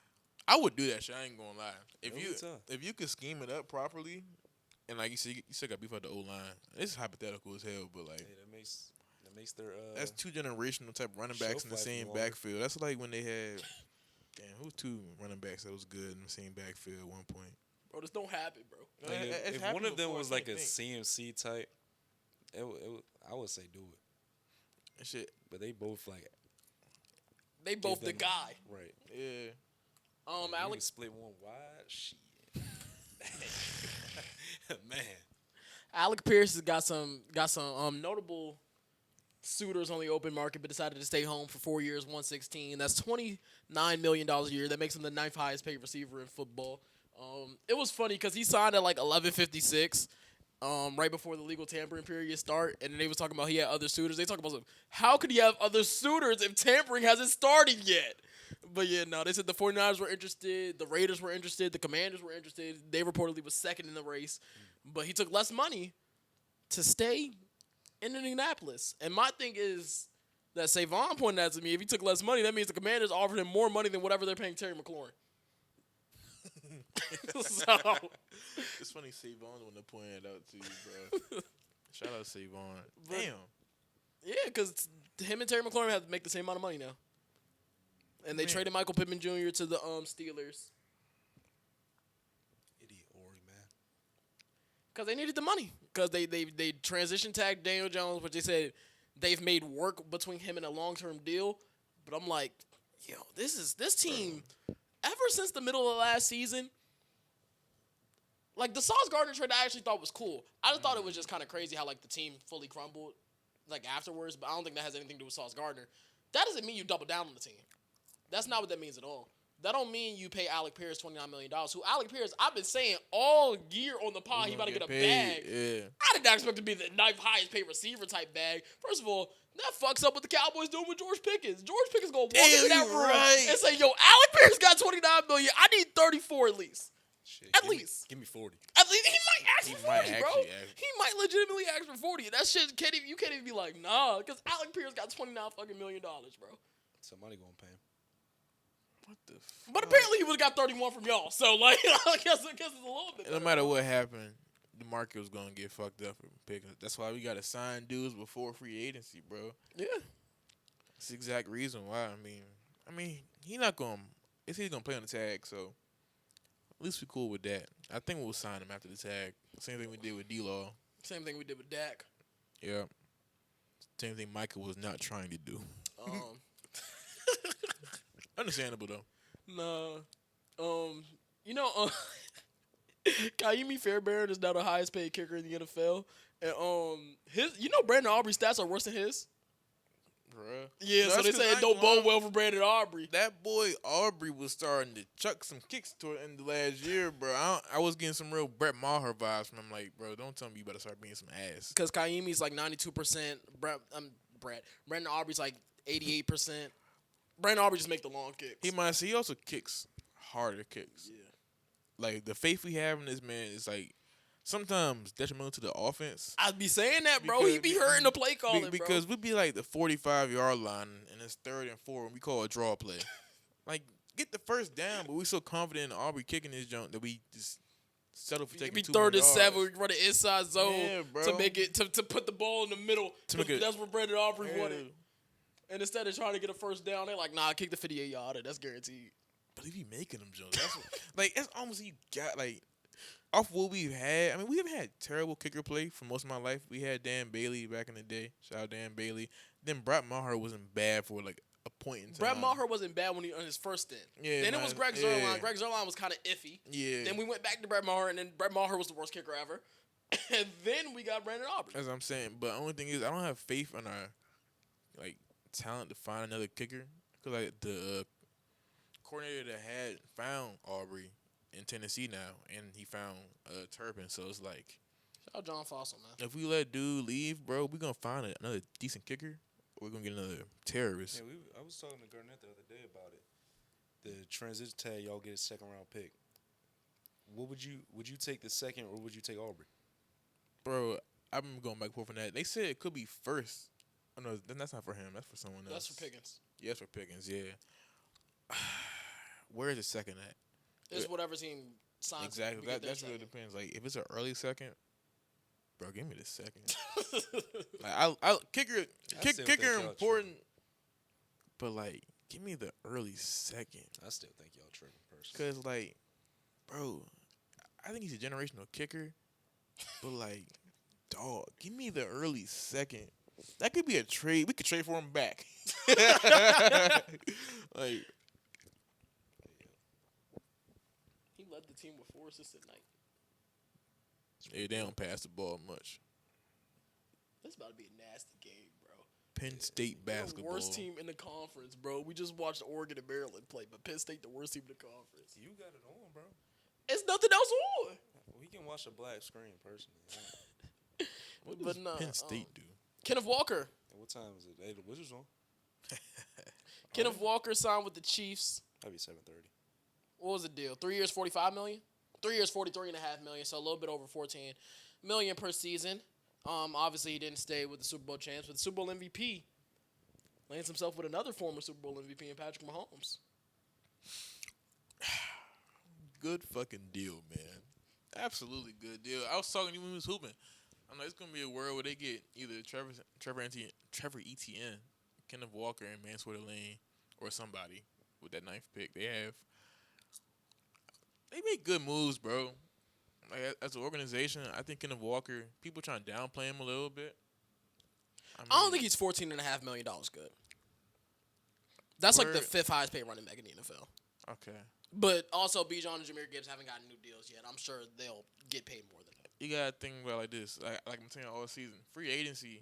I would do that shit. I ain't gonna lie. It would be tough. If you could scheme it up properly, and like you said, you still got beef out the O line. This is hypothetical as hell, but like Yeah, that makes their that's 2 generational type running backs in the Shelf life same longer. backfield. That's like when they had who's 2 running backs that was good in the same backfield at one point. Bro, this don't happen, bro. Like, It's if happened one of them before, was I like a can't think. CMC type, I would say do it. That shit, But they both like They both the them- guy. right. yeah. You can Alex. split one wide. Shit, man. Alec Pierce has got some notable suitors on the open market, but decided to stay home for 4 years, 116. That's $29 million a year. That makes him the 9th highest paid receiver in football. It was funny because he signed at like 11:56, right before the legal tampering period start, and then they was talking about he had other suitors. They talk about how could he have other suitors if tampering hasn't started yet? But yeah, no, they said the 49ers were interested, the Raiders were interested, the Commanders were interested. They reportedly was second in the race, but he took less money to stay in Indianapolis. And my thing is that Savon pointed out to me, if he took less money, that means the Commanders offered him more money than whatever they're paying Terry McLaurin. So, It's funny, Savon the one to point it out to you, bro. Shout out Savon. But- Damn. yeah, because him and Terry McLaurin have to make the same amount of money now. And they Man. traded Michael Pittman Jr. to the Steelers Idiot Ori, man. because they needed the money. Because they transition tagged Daniel Jones, but they said they've made work between him and a long-term deal. But I'm like, yo, this team, ever since the middle of last season, like the Sauce Gardner trade I actually thought was cool. I just thought it was just kind of crazy how like the team fully crumbled like afterwards, but I don't think that has anything to do with Sauce Gardner. That doesn't mean you double down on the team. That's not what that means at all. that don't mean you pay Alec Pierce $29 million. Who Alec Pierce, I've been saying all year on the pod, he about to get a bag. Yeah. I did not expect to be the ninth highest paid receiver type bag. First of all, that fucks up what the Cowboys doing with George Pickens. George Pickens gonna walk into that room and say, "Yo, Alec Pierce got $29 million. I need 34 at least. Shit, At least. Give me 40. At least he might ask He for might 40, bro. actually ask. He might legitimately ask for 40. That shit you can't even be like, nah, because Alec Pierce got $29 fucking million, bro. Somebody gonna pay him. What the fuck? But apparently he would have got 31 from y'all. So like, I guess it's a little bit. No matter what happened, the market was gonna get fucked up for Pickens. That's why we gotta sign dudes before free agency, bro. Yeah. That's the exact reason why. I mean, he not gonna. He's gonna play on the tag, so at least we cool with that. I think we'll sign him after the tag. Same thing we did with D-Law. Same thing we did with Dak. Yeah. Same thing Michael was not trying to do. Understandable though. Nah. You know, Kaimi Fairbairn is now the highest paid kicker in the NFL. And Brandon Aubrey's stats are worse than his. Bruh. Yeah, so they say it don't bode well for Brandon Aubrey. That boy Aubrey was starting to chuck some kicks toward the end of last year, bro. I was getting some real Brett Maher vibes from him. Like, bro, don't tell me you better start being some ass. Because Kaimi's like 92%. Brandon Aubrey's like 88%. Brandon Aubrey just make the long kicks. He also kicks harder kicks. Yeah. Like, the faith we have in this man is like sometimes detrimental to the offense. I'd be saying that, bro. He be hurting the play calling, because bro. we'd be like the 45-yard line and it's 3rd and 4 and we call a draw play. Like, get the first down, but we so confident in Aubrey kicking this junk that we just settle for taking 2 3rd and yards. 7, we run the inside zone Yeah, to make it to put the ball in the middle. That's what Brandon Aubrey Yeah. wanted. And instead of trying to get a first down, they're like, nah, kick the 58-yarder. That's guaranteed. But if he making them jumps, that's what, like, that's almost you got, like, off what we've had. I mean, we haven't had terrible kicker play for most of my life. We had Dan Bailey back in the day. Shout out Dan Bailey. Then Brett Maher wasn't bad for like a point in time. Brett Maher wasn't bad when he on his first stint. Yeah, then it was Greg Zuerlein. Greg Zuerlein was kind of iffy. Yeah. Then we went back to Brett Maher, and then Brett Maher was the worst kicker ever. And then we got Brandon Aubrey. As I'm saying, but the only thing is, I don't have faith in our like talent to find another kicker. Cause like the coordinator that had found Aubrey in Tennessee now, and he found Turpin. So it's like, shout out John Fossil, man. if we let dude leave, bro, we gonna find another decent kicker. Or we're gonna get another terrorist. Yeah, I was talking to Garnett the other day about it. The transition tag, y'all get a 2nd-round pick. What would you take the 2nd, or would you take Aubrey? Bro, I've been going back and forth on that. They said it could be first. Oh no, then that's not for him. That's for someone else. That's for Pickens. Yeah, that's for Pickens. Yeah. Where is the 2nd at? It's whatever team signs. Exactly. That's really depends. Like, if it's an early 2nd, bro, give me the 2nd. Like, I kicker important, but like, give me the early 2nd. I still think y'all tripping personally. Cause like, bro, I think he's a generational kicker, but like, dog, give me the early 2nd. That could be a trade. We could trade for him back. Like, he led the team with 4 assists at night. yeah, they don't pass the ball much. This is about to be a nasty game, bro. Penn State basketball. The worst team in the conference, bro. We just watched Oregon and Maryland play, but Penn State the worst team in the conference. You got it on, bro. It's nothing else on. We can watch a black screen personally. What does Penn State do? Kenneth Walker. What time is it? Hey, the Wizards on? Kenneth Walker signed with the Chiefs. That'd be 7:30. What was the deal? 3 years, $45 million? 3 years, $43.5 million, so a little bit over $14 million per season. Obviously, he didn't stay with the Super Bowl champs, but the Super Bowl MVP lands himself with another former Super Bowl MVP in Patrick Mahomes. Good fucking deal, man. Absolutely good deal. I was talking to you when he was hooping. I'm like, it's gonna be a world where they get either Trevor Etienne, Kenneth Walker, and Mansour Lane, or somebody with that 9th pick. They make good moves, bro. Like, as an organization, I think Kenneth Walker, people trying to downplay him a little bit. I don't think he's $14.5 million good. That's like the 5th highest paid running back in the NFL. Okay. But also, Bijan and Jahmyr Gibbs haven't gotten new deals yet. I'm sure they'll get paid more than that. You gotta think about it like this. Like I'm saying all season, free agency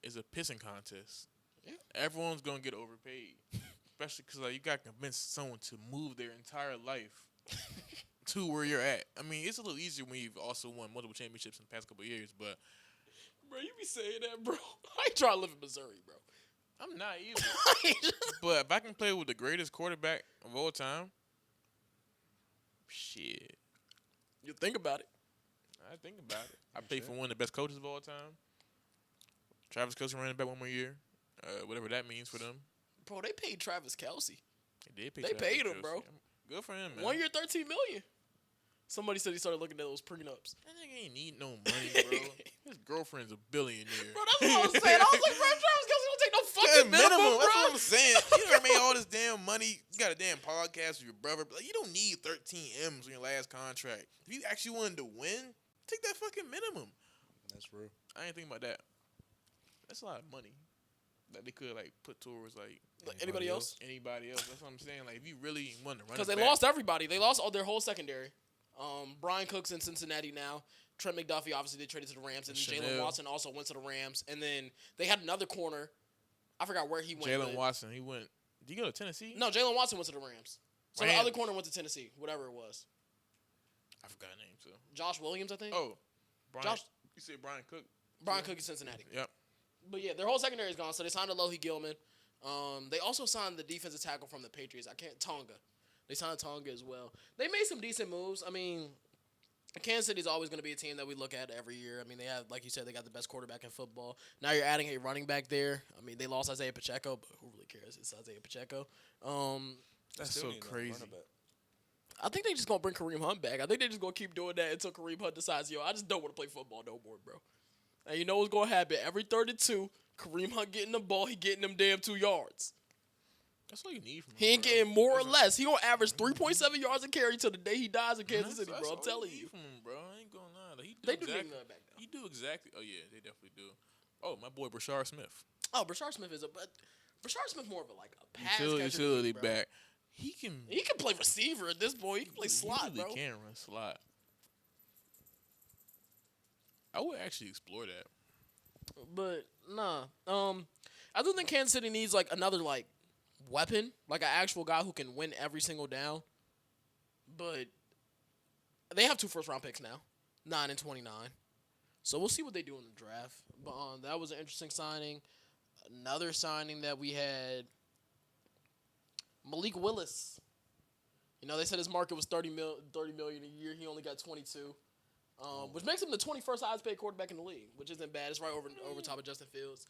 is a pissing contest. Yeah. Everyone's gonna get overpaid. especially because like you got to convince someone to move their entire life to where you're at. I mean, it's a little easier when you've also won multiple championships in the past couple of years, but Bro, you be saying that, bro. I ain't trying to live in Missouri, bro. I'm not either. But if I can play with the greatest quarterback of all time, shit. You think about it. I think about it. I played for one of the best coaches of all time. Travis Kelce ran it back one more year. Whatever that means for them. Bro, they paid Travis Kelce. They They paid him, bro. Good for him, man. 1 year, $13 million. Somebody said he started looking at those prenups. That nigga ain't need no money, bro. His girlfriend's a billionaire. Bro, that's what I was saying. I was like, bro, Travis Kelce don't take no fucking minimum, bro. That's what I'm saying. You done made all this damn money. You got a damn podcast with your brother. But like, you don't need 13 M's on your last contract. If you actually wanted to win, take that fucking minimum. That's real. I ain't thinking about that. That's a lot of money that they could like put towards like Anybody else? Anybody else? That's what I'm saying. Like if you really want to run, Because they lost everybody. They lost all their whole secondary. Brian Cook's in Cincinnati now. Trent McDuffie, obviously, they traded to the Rams. And Jalen Watson also went to the Rams. And then they had another corner. I forgot where he went. Jalen Watson, he went. Did he go to Tennessee? No, Jalen Watson went to the Rams. So the other corner went to Tennessee, whatever it was. I forgot the name, too. Josh Williams, I think. Oh, Brian. You said Brian Cook? Brian Cook in Cincinnati. Yep. But yeah, their whole secondary is gone. So they signed Alohi Gilman. They also signed the defensive tackle from the Patriots. Tonga. They signed Tonga as well. They made some decent moves. I mean, Kansas City's always going to be a team that we look at every year. I mean, they have, like you said, they got the best quarterback in football. Now you're adding a running back there. I mean, they lost Isaiah Pacheco, but who really cares? It's Isaiah Pacheco. That's so crazy. I think they just going to bring Kareem Hunt back. I think they just going to keep doing that until Kareem Hunt decides, I just don't want to play football no more, bro. And you know what's going to happen? Every 32, Kareem Hunt getting the ball, he getting them damn 2 yards. That's all you need from him. He ain't getting more or less. He gonna average 3.7 yards a carry till the day he dies in Kansas City, bro. I'm telling you. From him, bro. I ain't gonna lie. Like, They do need him back now. He do exactly. Oh yeah, they definitely do. Oh, my boy Brashard Smith. Oh, Brashard Smith but Brashard Smith more of a pass utility catcher, back. He can play receiver at this point. He can play slot, bro. He can run slot. I would actually explore that. But nah. I do think Kansas City needs like another like weapon, like an actual guy who can win every single down. But they have 2 first-round picks now, 9 and 29. So we'll see what they do in the draft. But that was an interesting signing. Another signing that we had, Malik Willis. You know, they said his market was $30 million a year. He only got 22, which makes him the 21st highest paid quarterback in the league, which isn't bad. It's right over top of Justin Fields.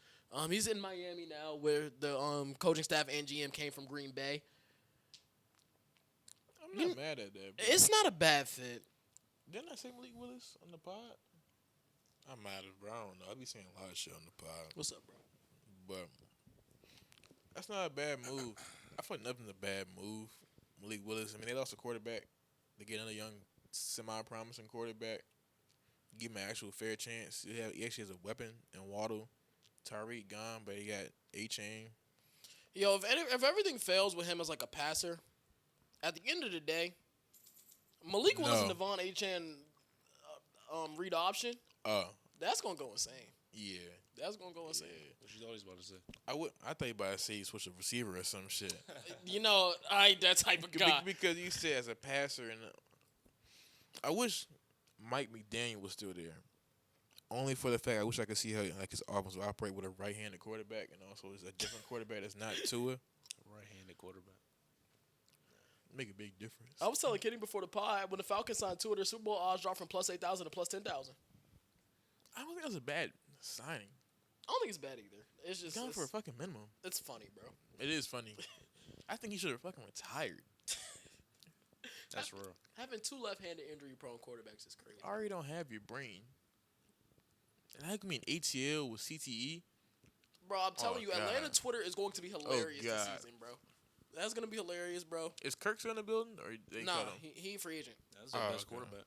He's in Miami now, where the coaching staff and GM came from Green Bay. I'm not mad at that, bro. It's not a bad fit. Didn't I say Malik Willis on the pod? I'm mad at bro. I don't know. I be saying a lot of shit on the pod. What's up, bro? But that's not a bad move. I feel like nothing's a bad move. Malik Willis. I mean, they lost a quarterback. They get another young, semi-promising quarterback. Give him an actual fair chance. He actually has a weapon in Waddle. Tyreek gone, but he got A-Chain. Yo, if everything fails with him as like a passer, at the end of the day, Malik Willis and Devon A-Chain read option, that's going to go insane. Yeah. That's going to go insane. What you always about to say? I thought you about to say you switch a receiver or some shit. You know, I ain't that type of guy. Because you said as a passer, and I wish Mike McDaniel was still there. Only for the fact I wish I could see how like his offense will operate with a right-handed quarterback, and also is a different quarterback that's not Tua. Right-handed quarterback. Make a big difference. I was telling Kenny before the pod, when the Falcons signed Tua, their Super Bowl odds dropped from plus 8,000 to plus 10,000. I don't think that was a bad signing. I don't think it's bad either. It's just going for a fucking minimum. It's funny, bro. It is funny. I think he should have fucking retired. That's real. Having 2 left-handed injury-prone quarterbacks is crazy. I already don't have your brain. And how can be an ATL with CTE? Bro, I'm telling you, Atlanta Twitter is going to be hilarious this God. season, bro. That's going to be hilarious, bro. Is Kirk still in the building? Or they Nah, cut him? he free agent. That's their best quarterback.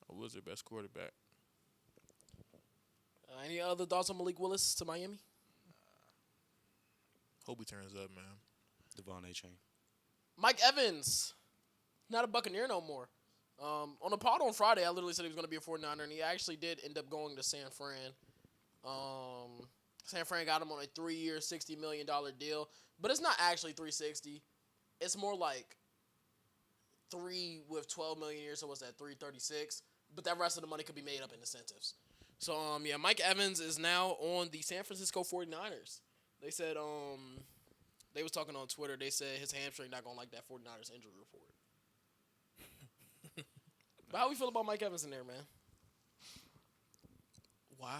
Who was their best quarterback? Any other thoughts on Malik Willis to Miami? Hope he turns up, man. Devon A-Chain. Mike Evans. Not a Buccaneer no more. On the pod on Friday, I literally said he was going to be a 49er, and he actually did end up going to San Fran. San Fran got him on a 3-year, $60 million deal, but it's not actually 360. It's more like 3 with 12 million years, so what's that, 336? But that rest of the money could be made up in incentives. So, yeah, Mike Evans is now on the San Francisco 49ers. They said, they was talking on Twitter. They said his hamstring not going to like that 49ers injury report. But how we feel about Mike Evans in there, man? Why?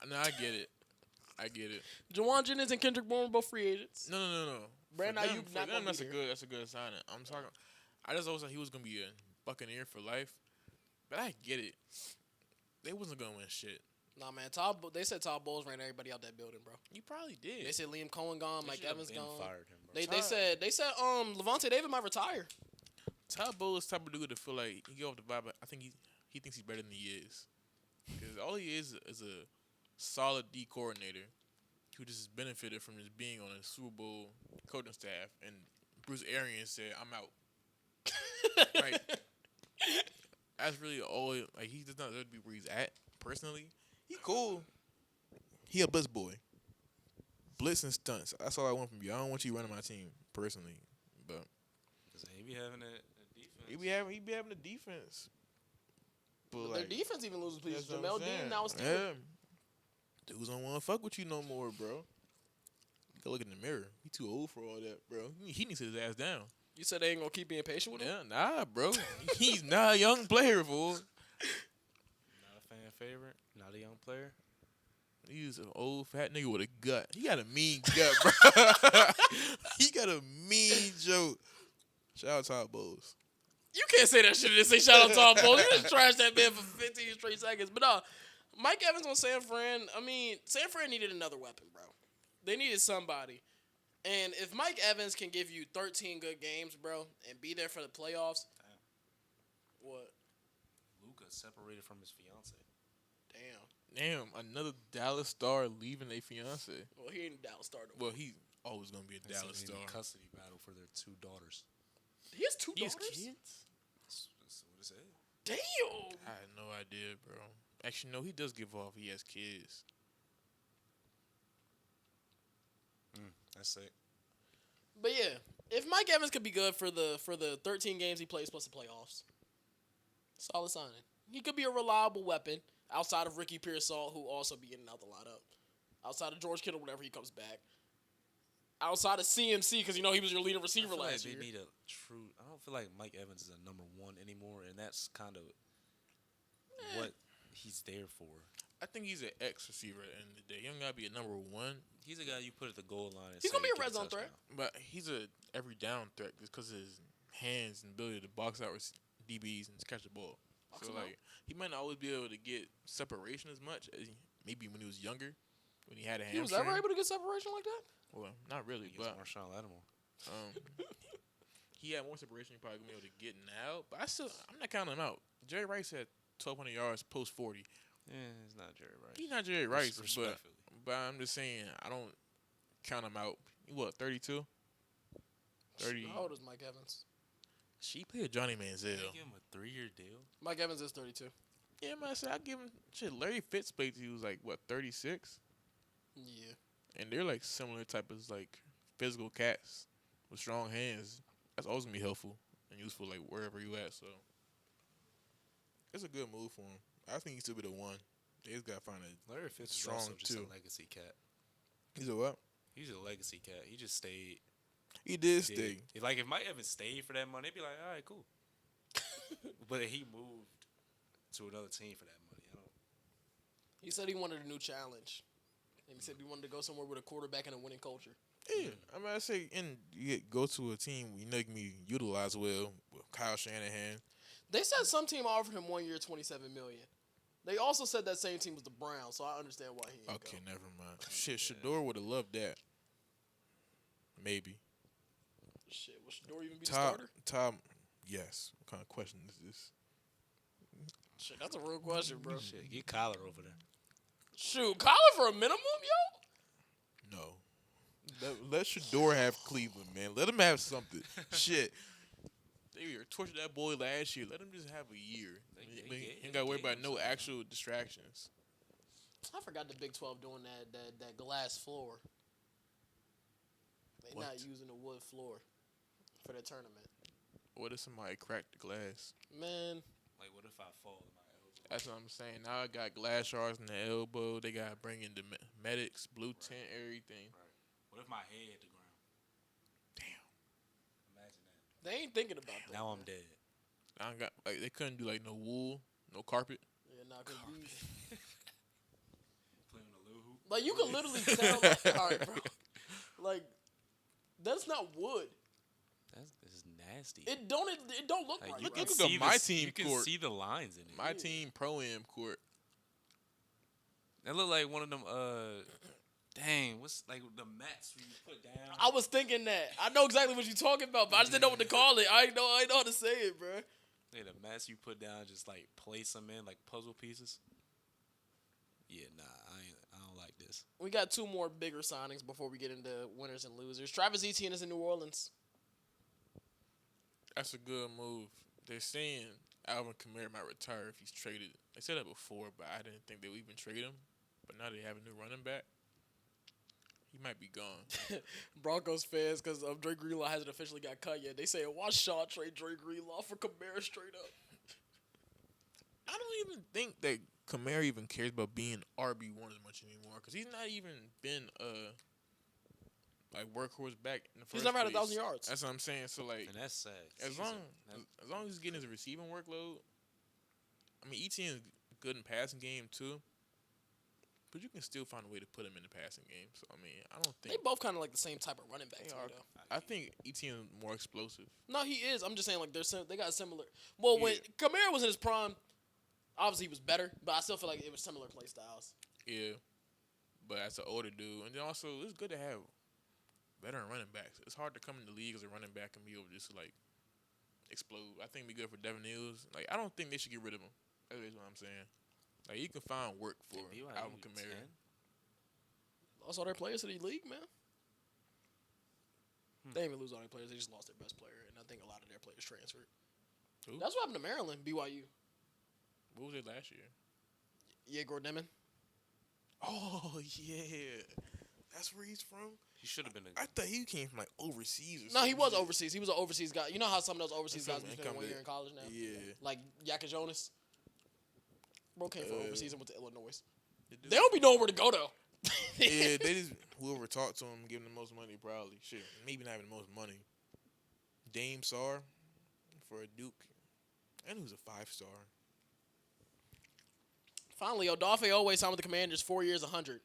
No, I get it. Jawan Jennings and Kendrick Bourne both free agents. No. Brandon For Ayuk them, not going to that's be a here. good signing. I'm talking. I just always thought he was gonna be a Buccaneer for life, but I get it. They wasn't gonna win shit. Nah, man. They said Todd Bowles ran everybody out that building, bro. You probably did. They said Liam Cohen gone, They Mike should have Evans been gone. Fired him, bro. They said Levante David might retire. Todd Bowles type of dude to feel like he get off the vibe. I think he thinks he's better than he is, because all he is a solid D coordinator who just benefited from just being on a Super Bowl coaching staff. And Bruce Arians said, "I'm out." Like, that's really all. Like, he does not deserve to be where he's at. Personally, he cool. He a blitz boy. Blitz and stunts. That's all I want from you. I don't want you running my team personally, but Because he be having a defense. he be having a defense. But Their like, defense even loses pieces. that's what I'm Jamel saying. Dean now is Yeah. Dudes don't want to fuck with you no more, bro. You gotta look in the mirror. He too old for all that, bro. He needs to sit his ass down. You said they ain't gonna keep being patient with him. Yeah, nah, bro. He's not a young player, fool. Not a fan favorite. Not a young player. He's an old fat nigga with a gut. He got a mean gut, bro. He got a mean joke. Shout out Todd Bowles. You can't say that shit and then say shout out to Todd Bowles. You just trashed that man for 15 straight seconds. But Mike Evans on San Fran. I mean, San Fran needed another weapon, bro. They needed somebody. And if Mike Evans can give you 13 good games, bro, and be there for the playoffs, what? Luka separated from his fiance. Damn. Damn, another Dallas star leaving a fiance. Well, he ain't a Dallas star. Well, he's always gonna be a They said Dallas they star. need a custody battle for their 2 daughters. He has 2 He has daughters? kids? That's what it said. Damn. I had no idea, bro. Actually, no, he does give off. He has kids. That's sick. But yeah, if Mike Evans could be good for the 13 games he plays plus the playoffs, solid signing. He could be a reliable weapon outside of Ricky Pearsall, who also be in and out the lineup. Outside of George Kittle, whenever he comes back. Outside of CMC, because you know he was your leading receiver I feel last like year. they need a true. I don't feel like Mike Evans is a number 1 anymore, and that's kind of what he's there for. I think he's an X receiver at the end of the day. He don't gotta be a number 1, He's a guy you put at the goal line. And He's say gonna be a get red zone threat. touchdown. but he's a every down threat just because of his hands and ability to box out DBs and catch the ball. Box So him out. like he might not always be able to get separation as much as maybe when he was younger, when he had a He was hamstring. ever able to get separation like that? Well, not really, Against but Marshawn Lattimore. he had more separation he probably gonna be able to get now. But I'm not counting him out. Jerry Rice had 1,200 yards post 40. Yeah, it's not Jerry Rice. He's not Jerry Rice, Respectfully. but I'm just saying I don't count him out. What, 32? 30. How old is Mike Evans? She played Johnny They Manziel. give him a 3-year deal. Mike Evans is 32. Yeah, man, I give him shit. Larry Fitzpatrick, he was like what 36, Yeah. and they're like similar type of like physical cats with strong hands. That's always gonna be helpful and useful like wherever you at. So it's a good move for him. I think he still be the one. They just gotta find a. Larry Fitz is Strong, also just too. a legacy cat. He's a what? He's a legacy cat. He just stayed. He did stay. Like, if Mike Evans stayed for that money, they'd be like, all right, cool. But he moved to another team for that money. I don't. He said he wanted a new challenge. And he said he wanted to go somewhere with a quarterback and a winning culture. Yeah, I mean, I say, and you go to a team you know you can be utilized well with Kyle Shanahan. They said some team offered him 1 year, $27 million. They also said that same team was the Browns, so I understand why he ain't Okay, go. never mind. Shit, Shador would have loved that. Maybe. Shit, would Shador even be the starter? Top, yes. What kind of question is this? Shit, that's a real question, bro. Shit, get Kyler over there. Shoot, Colin for a minimum, yo? No. Let Shador have Cleveland, man. Let him have something. Shit. They were tortured that boy last year. Let him just have a year. He ain't got to worry about no actual distractions. I forgot the Big 12 doing that glass floor. They What? not using the wood floor for the tournament. What if somebody cracked the glass? Man, Like, what if I fall in my elbow? That's what I'm saying. Now I got glass shards in the elbow. They got to bring in the medics, blue tint, everything. Right. What if my head hit the ground? Damn. Imagine that. they ain't thinking about that. Now man. I'm dead. I got like they couldn't do like no wool, no carpet. Yeah, nah, cause these, Playing a little hoop. like you can literally tell. Like, all right, bro. Like that's not wood. This is nasty. It don't look Like, right. you right? can look see at my the- team You can court. see the lines in it. My team pro-am court. That look like one of them. Dang, what's like the mats you put down? I was thinking that. I know exactly what you're talking about, but I just didn't know what to call it. I ain't know how to say it, bro. Yeah, the mats you put down, just like place them in like puzzle pieces. Yeah, nah, I don't like this. We got two more bigger signings before we get into winners and losers. Travis Etienne is in New Orleans. That's a good move. They're saying Alvin Kamara might retire if he's traded. They said that before, but I didn't think they would even trade him. But now they have a new running back. He might be gone. Broncos fans, because Dre Greenlaw hasn't officially got cut yet. They say, watch Shaw trade Dre Greenlaw for Kamara straight up. I don't even think that Kamara even cares about being RB1 as much anymore because he's not even been like workhorse back in the first He's never had place. 1,000 yards. That's what I'm saying. So like And that's sad. as long as he's getting his receiving workload, I mean Etienne's good in passing game too. But you can still find a way to put him in the passing game. So I mean, I don't They think both kind of like the same type of running back, they to are. me, though. I think Etienne's more explosive. No, he is. I'm just saying, like, they got similar. Well, when Yeah. Kamara was in his prime, obviously he was better, but I still feel like it was similar play styles. Yeah, but as an older dude, and then also it's good to have veteran running backs. It's hard to come in the league as a running back and be able to just like explode. I think it'd be good for Devin Hills. Like I don't think they should get rid of him. That's what I'm saying. Like you can find work for Alvin Kamara. Lost all their players to the league, man. They didn't even lose all their players. They just lost their best player, and I think a lot of their players transferred. Who? That's what happened to Maryland, BYU. What was it last year? Yeah, Gordemon. Oh yeah, that's where he's from. He should have been. I thought he came from like overseas. Or No, he some was shit. overseas. He was an overseas guy. You know how some of those overseas That's guys something be spending come 1 to- year in college now? Yeah. Like Yaka Jonas. Bro came from overseas and went to Illinois. It just- They don't be knowing where to go, though. yeah, they just whoever talked to him, give him the most money, probably. Shit, maybe not even the most money. Dame Sarr for a Duke, and he was a 5-star. Finally, Odafe always signed with the Commanders, 4 years, 100.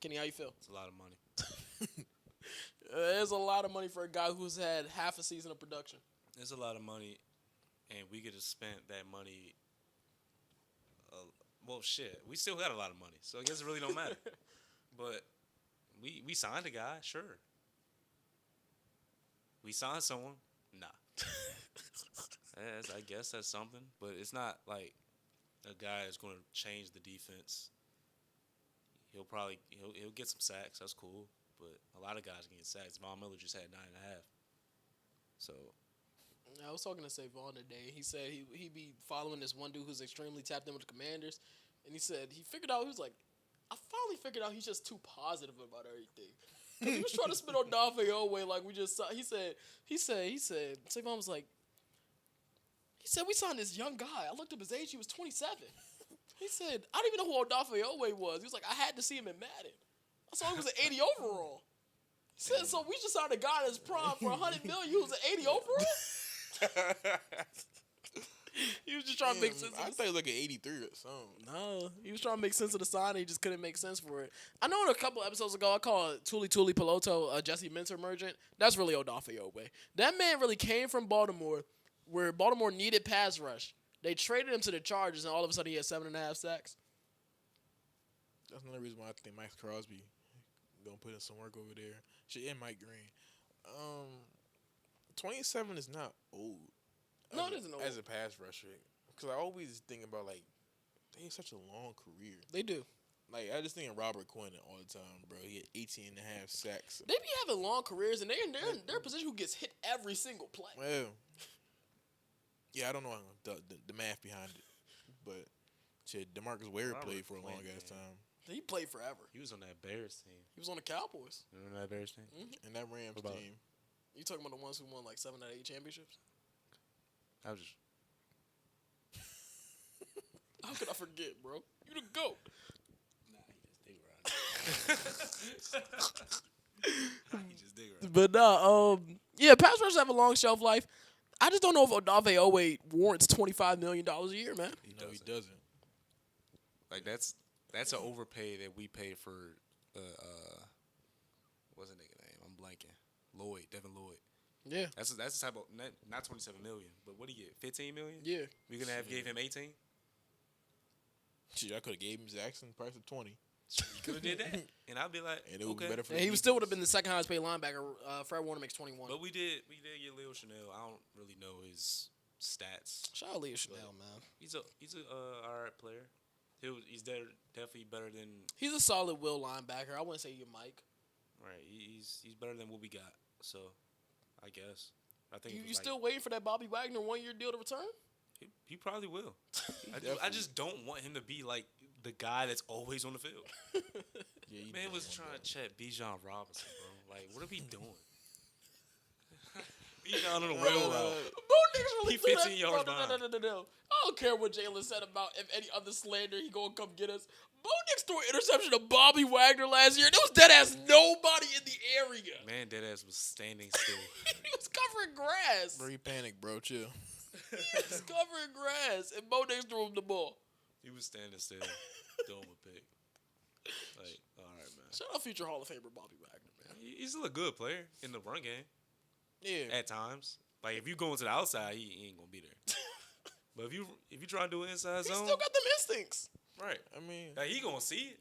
Kenny, how you feel? It's a lot of money. There's a lot of money for a guy who's had half a season of production. There's a lot of money, and we could have spent that money. Well, shit, we still got a lot of money, so I guess it really don't matter. But we signed a guy, sure. We signed someone, nah. I guess that's something, but it's not like a guy that's going to change the defense. He'll get some sacks. That's cool, but a lot of guys can get sacks. Von Miller just had 9.5. So I was talking to Savon today. He said he be following this one dude who's extremely tapped in with the Commanders, and he said he finally figured out he's just too positive about everything. 'Cause he was trying to spit on Dafe Oway like we just saw. He said Savon was like, he said we signed this young guy. I looked up his age. He was 27. He said I don't even know who Dafe Oway was. He was like, I had to see him in Madden. I saw he was an 80 overall. He said so we just signed a guy in his prime for $100 million. He was an 80 overall. He was just trying to make sense. I thought he was like an 83 or something. No, he was trying to make sense of the sign. He just couldn't make sense for it. I know in a couple episodes ago, I called Tuli Peloto Jesse Minter Merchant. That's really Odafe Oway. That man really came from Baltimore, where Baltimore needed pass rush. They traded him to the Chargers, and all of a sudden he had 7.5 sacks. That's another reason why I think Maxx Crosby gonna put in some work over there. Shit, and Mike Green. 27 is not old. No, it isn't old. As a pass rusher, because I always think about like they have such a long career. They do. Like I just think of Robert Quinn all the time, bro. He had 18.5 sacks. They be having long careers, and they're in a position who gets hit every single play. Well, yeah, I don't know the math behind it, but Shit, DeMarcus Ware Robert played for a long Quinn, ass man. time. He played forever. He was on that Bears team. He was on the Cowboys. Remember that Bears team? And that Rams What about- team. You talking about the ones who won like 7 out of 8 championships? I was just. How could I forget, bro? You the GOAT. Nah, he just dig right. He just dig right. But yeah, pass rushers have a long shelf life. I just don't know if Odave Oweh warrants $25 million a year, man. No, he doesn't. Like that's an overpay that we pay for. What's the nigga name? I'm blanking. Devin Lloyd. Yeah. That's the type of not 27 million, but what do you get? 15 million? Yeah. We gonna have gave him 18. Shit, I could have gave him Jackson price of 20. You could have did that, and I'd be like, And it would be better for And the he still would have defense. been the second highest paid linebacker. Fred Warner makes 21. But we did get Leo Chanel. I don't really know his stats. Shout out Leo Chanel, man. He's a all right player. He's definitely better than He's a solid will linebacker. I wouldn't say you're Mike. right. He's better than what we got. So I guess I think You still waiting for that Bobby Wagner 1-year deal to return? he probably will. I Definitely. just don't want him to be like the guy that's always on the field. Yeah, you Man don't was want trying that. to check Bijan Robinson, bro. Like, what are we doing? Bijan on the real route. Bo niggas really He do that. 15 yards No. I don't care what Jalen said about if any other slander, he gonna come get us. Bo niggas threw an interception to Bobby Wagner last year. There was dead ass nobody in the area. Man, deadass was standing still. He was covering grass. Bro, you panic, bro. Chill. He was covering grass, and Bo niggas threw him the ball. He was standing still, throwing a pick. Like, all right, man. Shout out future Hall of Famer Bobby Wagner, man. He's still a good player in the run game Yeah. at times. Like, if you go into the outside, he ain't gonna be there. But if you try to do an inside He zone, still got them instincts. right? I mean, Like, he gonna see it,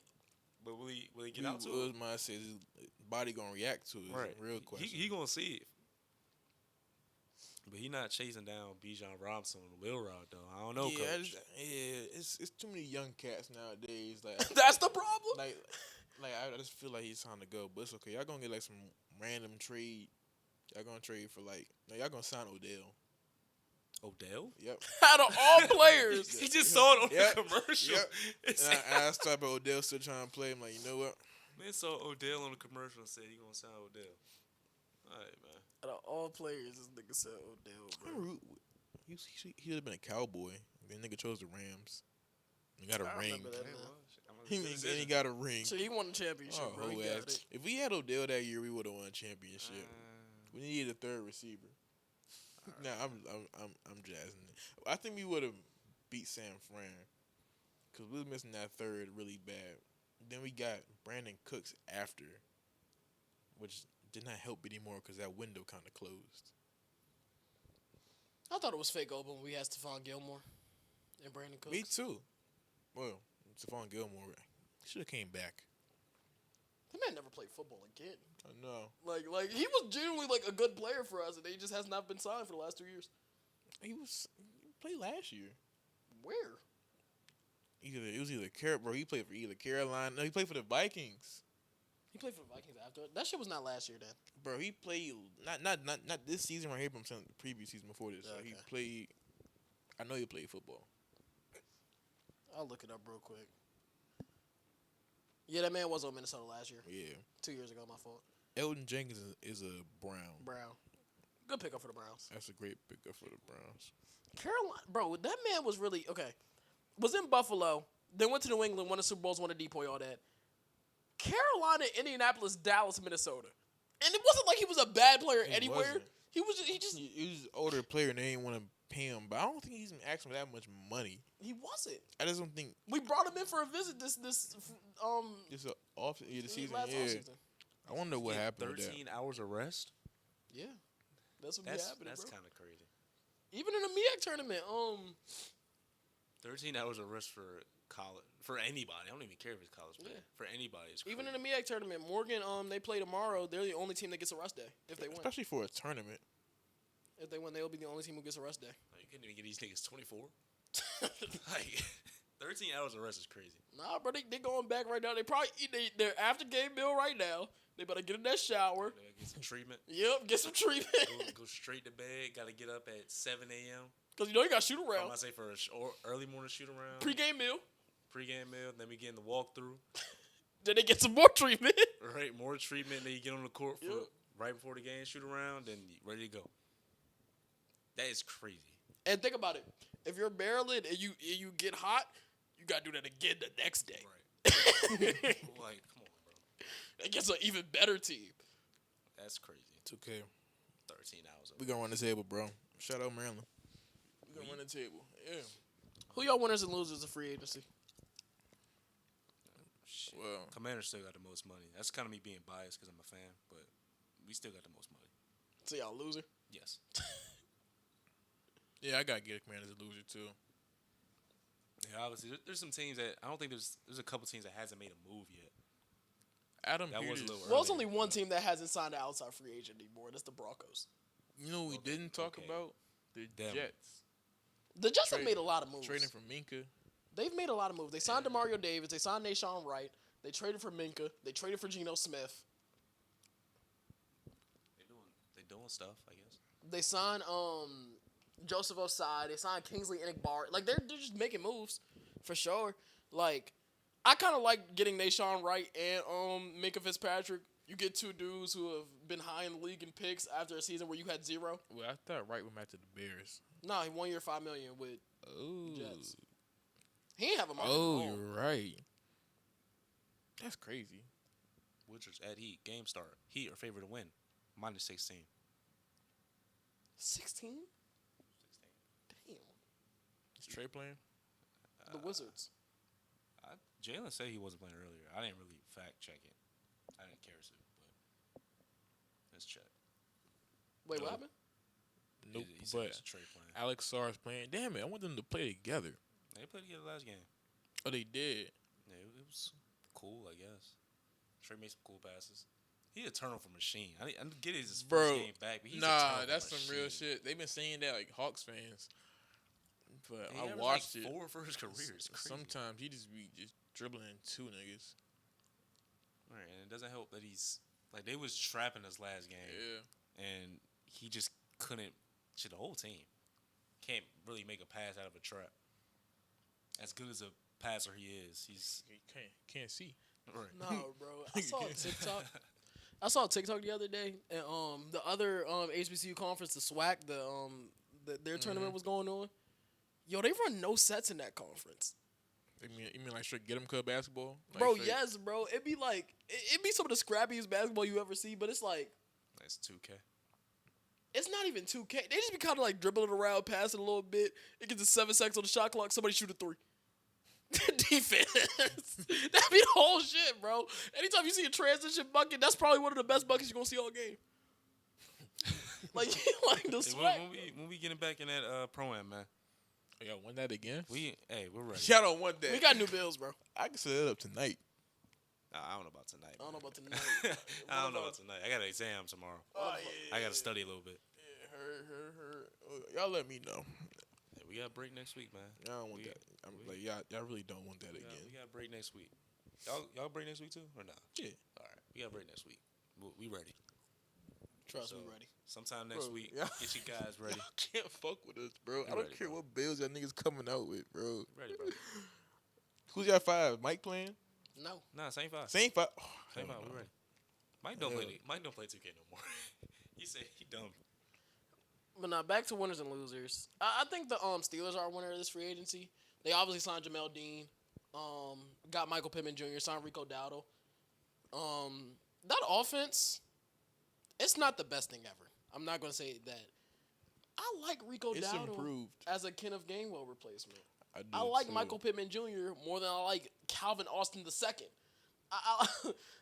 but will he get out to what it? was my say? His body gonna react to it. Right. Real question. He gonna see it. But he not chasing down Bijan Robinson on the wheel route though. I don't know, yeah, coach. it's too many young cats nowadays. Like, That's the problem. like I just feel like he's time to go. But it's okay. Y'all gonna get like some random trade. Y'all gonna trade for like. No, y'all gonna sign Odell. Odell? Yep. Out of all players, He just saw it on Yep. the commercial. Yep. It's- And I asked about Odell still trying to play. I'm like, you know what? Man saw Odell on the commercial and said he gonna sign Odell. All right, man. out of all players, this nigga said Odell, bro. He should have been a Cowboy. Then nigga chose the Rams. He got a I ring. remember that, man. And he got a ring. So he won the championship, Oh, bro. He hoe got ass. it. If we had Odell that year, we would have won a championship. We needed a third receiver. Nah, I'm jazzing it. I think we would have beat San Fran because we was missing that third really bad. Then we got Brandon Cooks after, which did not help anymore because that window kind of closed. I thought it was fake open when we had Stephon Gilmore and Brandon Cooks. Me too. Well, Stephon Gilmore should have came back. That man never played football again. I know. Like he was genuinely like a good player for us, and he just has not been signed for the last 2 years. He played last year. Where? It was either bro. He played for either Carolina. No, he played for the Vikings. He played for the Vikings after. That shit was not last year, then. Bro, he played not this season right here, but I'm saying the previous season before this. So he Okay. played. I know he played football. I'll look it up real quick. Yeah, that man was on Minnesota last year. Yeah. 2 years ago, my fault. Elton Jenkins is a Brown. Brown. Good pickup for the Browns. That's a great pickup for the Browns. Carolina, bro, that man was really, okay. Was in Buffalo, then went to New England, won the Super Bowls, won a depoy, all that. Carolina, Indianapolis, Dallas, Minnesota. And it wasn't like he was a bad player He anywhere. wasn't. He just, He was an older player and they didn't want to pay him, but I don't think he's asking for that much money. he wasn't. I just don't think We brought him in for a visit this it's the season. last Yeah. offseason. I wonder what happened with that. 13 hours of rest? Yeah. That's what That's happening, bro. kind of crazy. Even in the MEAC tournament, 13 hours of rest for college. For anybody. I don't even care if it's college player. Yeah. For anybody, it's even in crazy. the MEAC tournament, Morgan, they play tomorrow. They're the only team that gets a rest day if they win. Especially for a tournament. If they win, they'll be the only team who gets a rest day. Like, you couldn't even get these niggas 24. Like, 13 hours of rest is crazy. Nah, bro, they going back right now. They probably eat their after game meal right now. They better get in that shower. Gotta get some treatment. Yep, get some treatment. Go straight to bed. Got to get up at 7 a.m. Because you know you got to shoot I'm around. going to say for an early morning shoot around. Pre-game meal. pregame meal, then we get in the walkthrough. Then they get some more treatment. Right, more treatment. Then you get on the court for right before the game, shoot around, then you ready to go. That is crazy. And think about it. If you're Maryland and you get hot, you gotta do that again the next day. Right. Like, come on, bro. Against an even better team. That's crazy. 2K. 13 hours. We gonna run the table, bro. Shout out Maryland. We gonna run the table. Yeah. Who y'all winners and losers of free agency? Well, Commanders still got the most money. That's kind of me being biased because I'm a fan, but we still got the most money. So y'all loser? Yes. yeah, I gotta get Commanders a loser too. Yeah, obviously, there's some teams that I don't think there's a couple teams that hasn't made a move yet. Adam That was Peters. a little Well, it's earlier, only one but- team that hasn't signed an outside free agent anymore. That's the Broncos. You know what we didn't talk okay. about? The Them. Jets. The Jets have Trade- made a lot of moves. Trading for Minka. They've made a lot of moves. They signed DeMario Davis. They signed Nashawn Wright. They traded for Minka. They traded for Geno Smith. They doing stuff, I guess. They signed Joseph Osai. They signed Kingsley Enikbar. Like they're just making moves for sure. Like I kind of like getting Nashawn Wright and Minka Fitzpatrick. You get two dudes who have been high in the league in picks after a season where you had zero. Well, I thought Wright went back to the Bears. No, he 1 year, $5 million with Oh. Jets. He ain't have a market. Oh, at all. you're right. That's crazy. Wizards at Heat. Game start. Heat are favored to win. -16. 16? 16. Damn. Is Trey playing? The Wizards. Jalen said he wasn't playing earlier. I didn't really fact check it. I didn't care to, but let's check. Wait, what No. happened? Nope. He said But it's Trey playing. Alex Sarr's playing. Damn it, I want them to play together. They played together last game. Oh, they did. Yeah, it was cool, I guess. Trey made some cool passes. He a turnover machine. I get his first Bro, game back, but he's a nah, turnover that's machine. some real shit. They've been saying that like Hawks fans. But He I averaged, watched like it. 4 for his career. It's crazy. Sometimes he just be just dribbling two niggas. Right, and it doesn't help that he's like they was trapping us last game, Yeah. and he just couldn't. Shit, the whole team can't really make a pass out of a trap. As good as a passer he is, he's He can't see. right. No, bro. I saw a TikTok. I saw a TikTok the other day, and the other HBCU conference, the SWAC, their tournament was going on. Yo, they run no sets in that conference, You mean like straight get 'em cut basketball? Like bro. straight- Yes, bro. It'd be like it'd be some of the scrappiest basketball you ever see, but it's like That's 2K. it's not even 2K. They just be kind of like dribbling around, passing a little bit. It gets to 7 seconds on the shot clock. Somebody shoot a three. Defense. That'd be the whole shit, bro. Anytime you see a transition bucket, that's probably one of the best buckets you're gonna see all game. like the Hey, SWAC. when we getting back in that pro-am, man, Y'all won that again? we're ready. Y'all don't want that. We got new bills, bro. I can set it up tonight. I don't know about tonight. I don't know man. about tonight. I don't know about tonight. I got an exam tomorrow. Oh, I got to study a little bit. Yeah, her. Oh, y'all let me know. Hey, we got a break next week, man. I don't want that. I'm like y'all really don't want that We again. got a break next week. Y'all break next week too, or not? Yeah. All right, we got a break next week. We ready. Trust So, me, ready. Sometime next Bro, week, yeah. get you guys ready. Y'all can't fuck with us, bro. I don't ready, care bro. what bills y'all niggas coming out with, bro. Ready, bro? Who's y'all five? Mike playing? No. Nah, same five. Same five. Oh, Same hell five. no. We ready. Mike don't Hell. play. Mike don't play 2K no more. He said he dumb. But now back to winners and losers. I think the Steelers are a winner of this free agency. They obviously signed Jamel Dean. Got Michael Pittman Jr. Signed Rico Dowdle. That offense, it's not the best thing ever. I'm not gonna say that. I like Rico It's Dowdle improved. as a Kenneth Gainwell replacement. do I like too. Michael Pittman Jr. more than I like Calvin Austin II.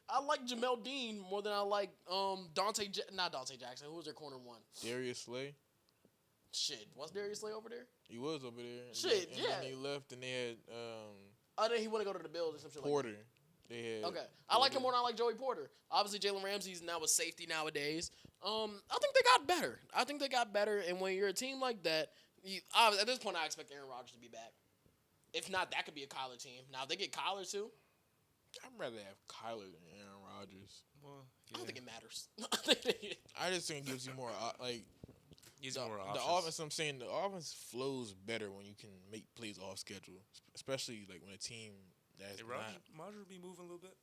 I like Jamel Dean more than I like not Dante Jackson. Who was their corner one? Darius Slay. Shit, was Darius Slay over there? He was over there. And Shit, then, yeah. And then he left, and they had Oh, then he want to go to the Bills or some shit Porter. like that. They had Okay, I like him more than I like Joey Porter. Obviously, Jalen Ramsey's now a safety nowadays. I think they got better. And when you're a team like that, at this point, I expect Aaron Rodgers to be back. If not, that could be a Kyler team. Now, if they get Kyler too, I'd rather have Kyler than Aaron Rodgers. Well, I yeah. don't think it matters. I just think it gives you more He's the, more the options. offense. I'm saying the offense flows better when you can make plays off schedule, especially like when a team that's Hey, not. Roger be moving a little bit.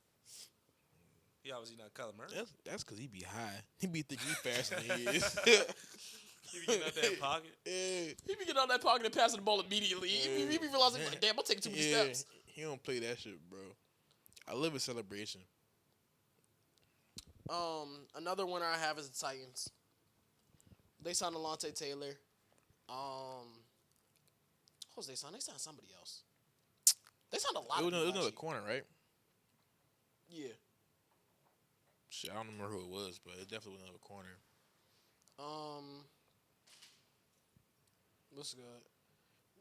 He obviously not Kyler Murray. That's because he be high. He be thinking he faster than he is. He be getting out that pocket. Yeah. He be getting out that pocket and passing the ball immediately. He be realizing, like, damn, I'm taking too many steps. He don't play that shit, bro. I live a celebration. Another winner I have is the Titans. They signed Alontae Taylor. Who's they signed? They signed somebody else. They signed a lot It of was people, another actually. corner, right? Yeah. Shit, I don't remember who it was, but it definitely was another corner. What's good?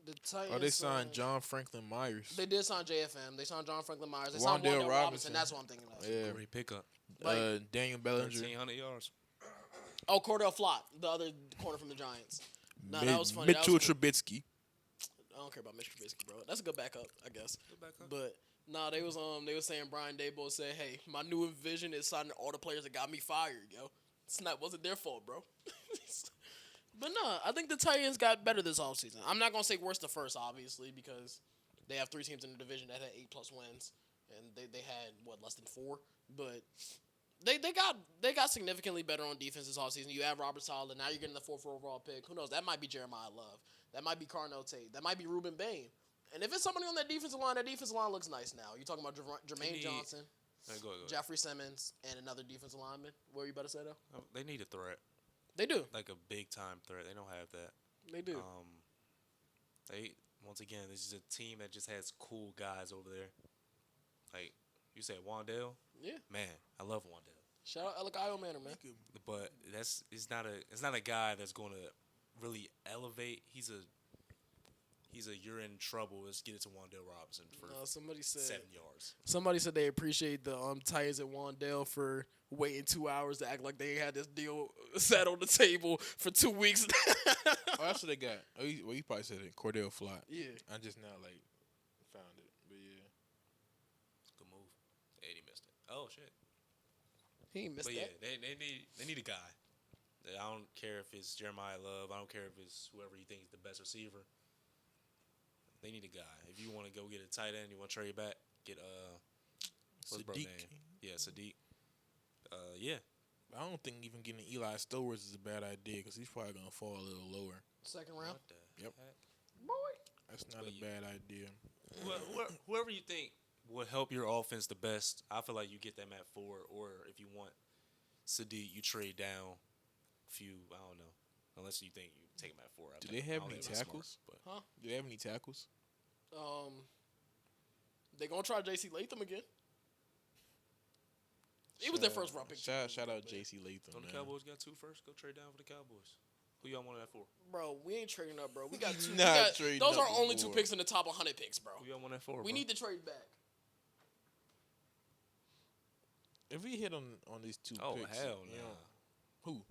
The Titans. Oh, they signed John Franklin Myers. They did sign JFM. They signed John Franklin Myers. They signed Wan'Dale Wan'Dale Robinson. Robinson. That's what I'm thinking of. Yeah. Great pickup. Daniel Bellinger. 1,300 yards. Oh, Cordell Flott, the other corner from the Giants. Nah, that was funny. Mitchell Trubisky. I don't care about Mr. Trubisky, bro. That's a good backup, I guess. Good backup. But nah, they was saying Brian Daboll said, "Hey, my new vision is signing all the players that got me fired, yo. It's not wasn't their fault, bro." But nah, I think the Titans got better this offseason. I'm not gonna say worse the first, obviously, because they have 3 teams in the division that had 8+ wins, and they had less than 4. But they got significantly better on defense this offseason. You have Robert Saleh. Now you're getting the 4th overall pick. Who knows? That might be Jeremiah Love. That might be Carnell Tate. That might be Reuben Bain. And if it's somebody on that defensive line looks nice now. You're talking about Jermaine Johnson, Go. Jeffrey Simmons, and another defensive lineman. What were you about to say, though? They need a threat. They do. Like a big time threat. They don't have that. They do. They once again, this is a team that just has cool guys over there. Like you said, Wan'Dale. Yeah. Man, I love Wan'Dale. Shout out Alec Io Manor, man. But it's not a guy that's going to really elevate. He's a you're in trouble. Let's get it to Wan'Dale Robinson for Somebody said 7 yards. Somebody said they appreciate the Titans and Wan'Dale for waiting 2 hours to act like they had this deal sat on the table for 2 weeks. Oh, that's what they got. Oh, you probably said it. Cordell Flott. Yeah. I just now found it, but yeah. Good move. And he missed it. Oh shit. He ain't missed But that. yeah, they need a guy. I don't care if it's Jeremiah Love. I don't care if it's whoever you think is the best receiver. They need a guy. If you want to go get a tight end, you want to trade back, get what's his brother's Sadiq. name? Yeah, Sadiq. Yeah. I don't think even getting Eli Stowers is a bad idea because he's probably gonna fall a little lower. 2nd round. What the Yep. heck? Boy. That's not a bad idea. Whoever you think would help your offense the best, I feel like you get them at 4. Or if you want Sadiq, you trade down a few. I don't know. Unless you think you take him at 4. Do they have I don't any think that's tackles? smart, Huh? Do they have any tackles? They gonna try J.C. Latham again. He was their first round pick. Shout out J.C. Latham. but the Man. Cowboys got 2 first. Go trade down for the Cowboys. Who y'all want that for? Bro, we ain't trading up, bro. We got 2. Not trading those up are only 2 before. picks in the top 100 picks, bro. Who y'all want that for? We bro? need to trade back. If we hit on these 2 Oh picks, hell you no! know, who?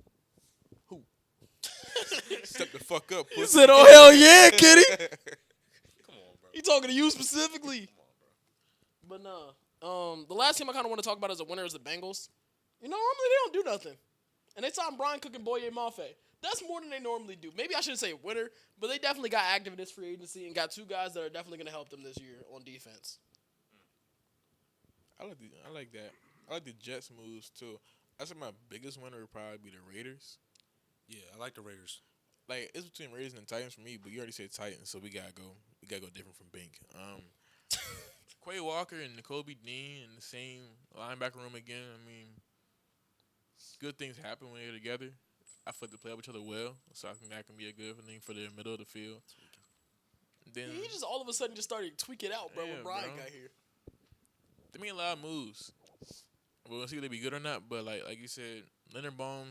Step the fuck up. You pussy. said, "Oh hell yeah, kitty." Come on, bro. He talking to you specifically. Come on, bro. But nah. The last team I kind of want to talk about as a winner is the Bengals. You know, normally they don't do nothing. And they signed Brian Cook and Boye Mafe. That's more than they normally do. Maybe I shouldn't say winner, but they definitely got active in this free agency and got 2 guys that are definitely going to help them this year on defense. I like that. I like the Jets moves too. I said my biggest winner would probably be the Raiders. Yeah, I like the Raiders. Like it's between Raiders and Titans for me, but you already said Titans, so we gotta go different from Bink. Quay Walker and N'Kobe Dean in the same linebacker room again. I mean, good things happen when they're together. I feel like they play with each other well, so I think that can be a good thing for the middle of the field. Then He just all of a sudden just started tweaking out, bro, when Yeah, Brian bro. got here. they made a lot of moves. We'll see if they be good or not. But like you said, Leonard Baum,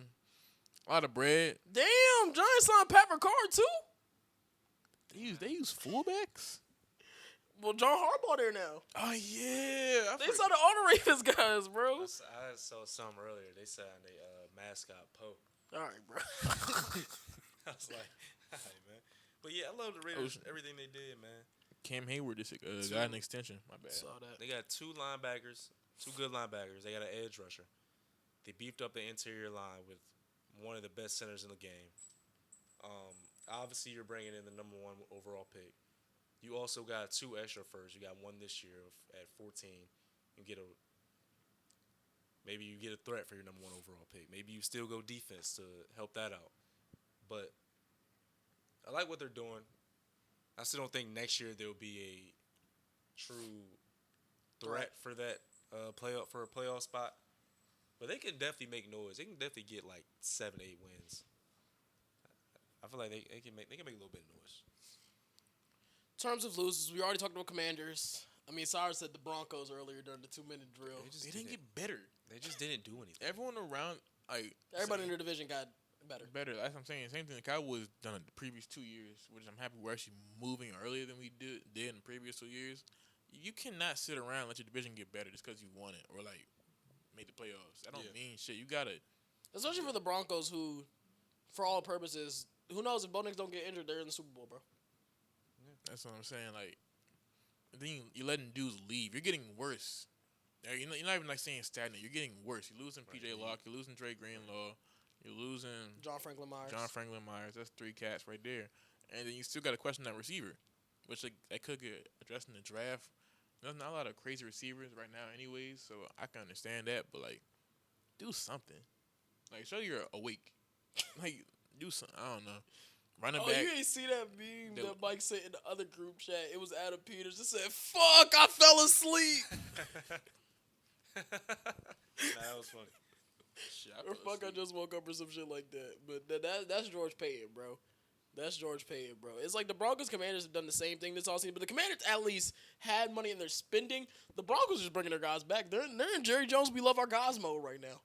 a lot of bread. Damn, Giants signed Pat Ricard, too? They use fullbacks. Well, John Harbaugh there now. Oh yeah, They signed all the Ravens guys, bro. I saw something earlier. They signed a mascot Poe. All right, bro. I was like, all right, man. But yeah, I love the Raiders. Everything they did, man. Cam Hayward just got an extension. My bad. Saw that. They got 2 linebackers, 2 good linebackers. They got an edge rusher. They beefed up the interior line with one of the best centers in the game. Obviously, you're bringing in the number 1 overall pick. You also got 2 extra firsts. You got one this year at 14. You get a maybe you get a threat for your number 1 overall pick. Maybe you still go defense to help that out. But I like what they're doing. I still don't think next year there'll be a true threat for that a playoff spot. But they can definitely make noise. They can definitely get like 7, 8 wins. I feel like they can make a little bit of noise. In terms of losers, we already talked about Commanders. I mean, Cyrus said the Broncos earlier during the 2-minute drill. They didn't get better. They just didn't do anything. Everyone around, Everybody in their division got better. That's what I'm saying. Same thing the Cowboys done in the previous 2 years, which I'm happy we're actually moving earlier than we did in the previous 2 years. You cannot sit around and let your division get better just because you won it or like made the playoffs. That don't mean shit. You gotta, especially for the Broncos, who, for all purposes, who knows if Bo Nix don't get injured, they're in the Super Bowl, bro. That's what I'm saying. Like, then you're letting dudes leave. You're getting worse. You're not even like saying stagnant. You're getting worse. You're losing P.J. Locke. You're losing Dre Greenlaw. You're losing John Franklin Myers. That's 3 cats right there. And then you still got to question that receiver, which that could get addressed in the draft. There's not a lot of crazy receivers right now anyways, so I can understand that. But, like, do something. Like, show you're awake. Like, do something. I don't know. Running back. You ain't see that meme that Mike sent in the other group chat? It was Adam Peters. It said, "Fuck, I fell asleep." That was funny. Or fuck, I just woke up or some shit like that. But that's George Payton, bro. That's George Payton, bro. It's like the Broncos Commanders have done the same thing this offseason, but the Commanders at least had money in their spending. The Broncos just bringing their guys back. They're in Jerry Jones, we love our guys mode right now.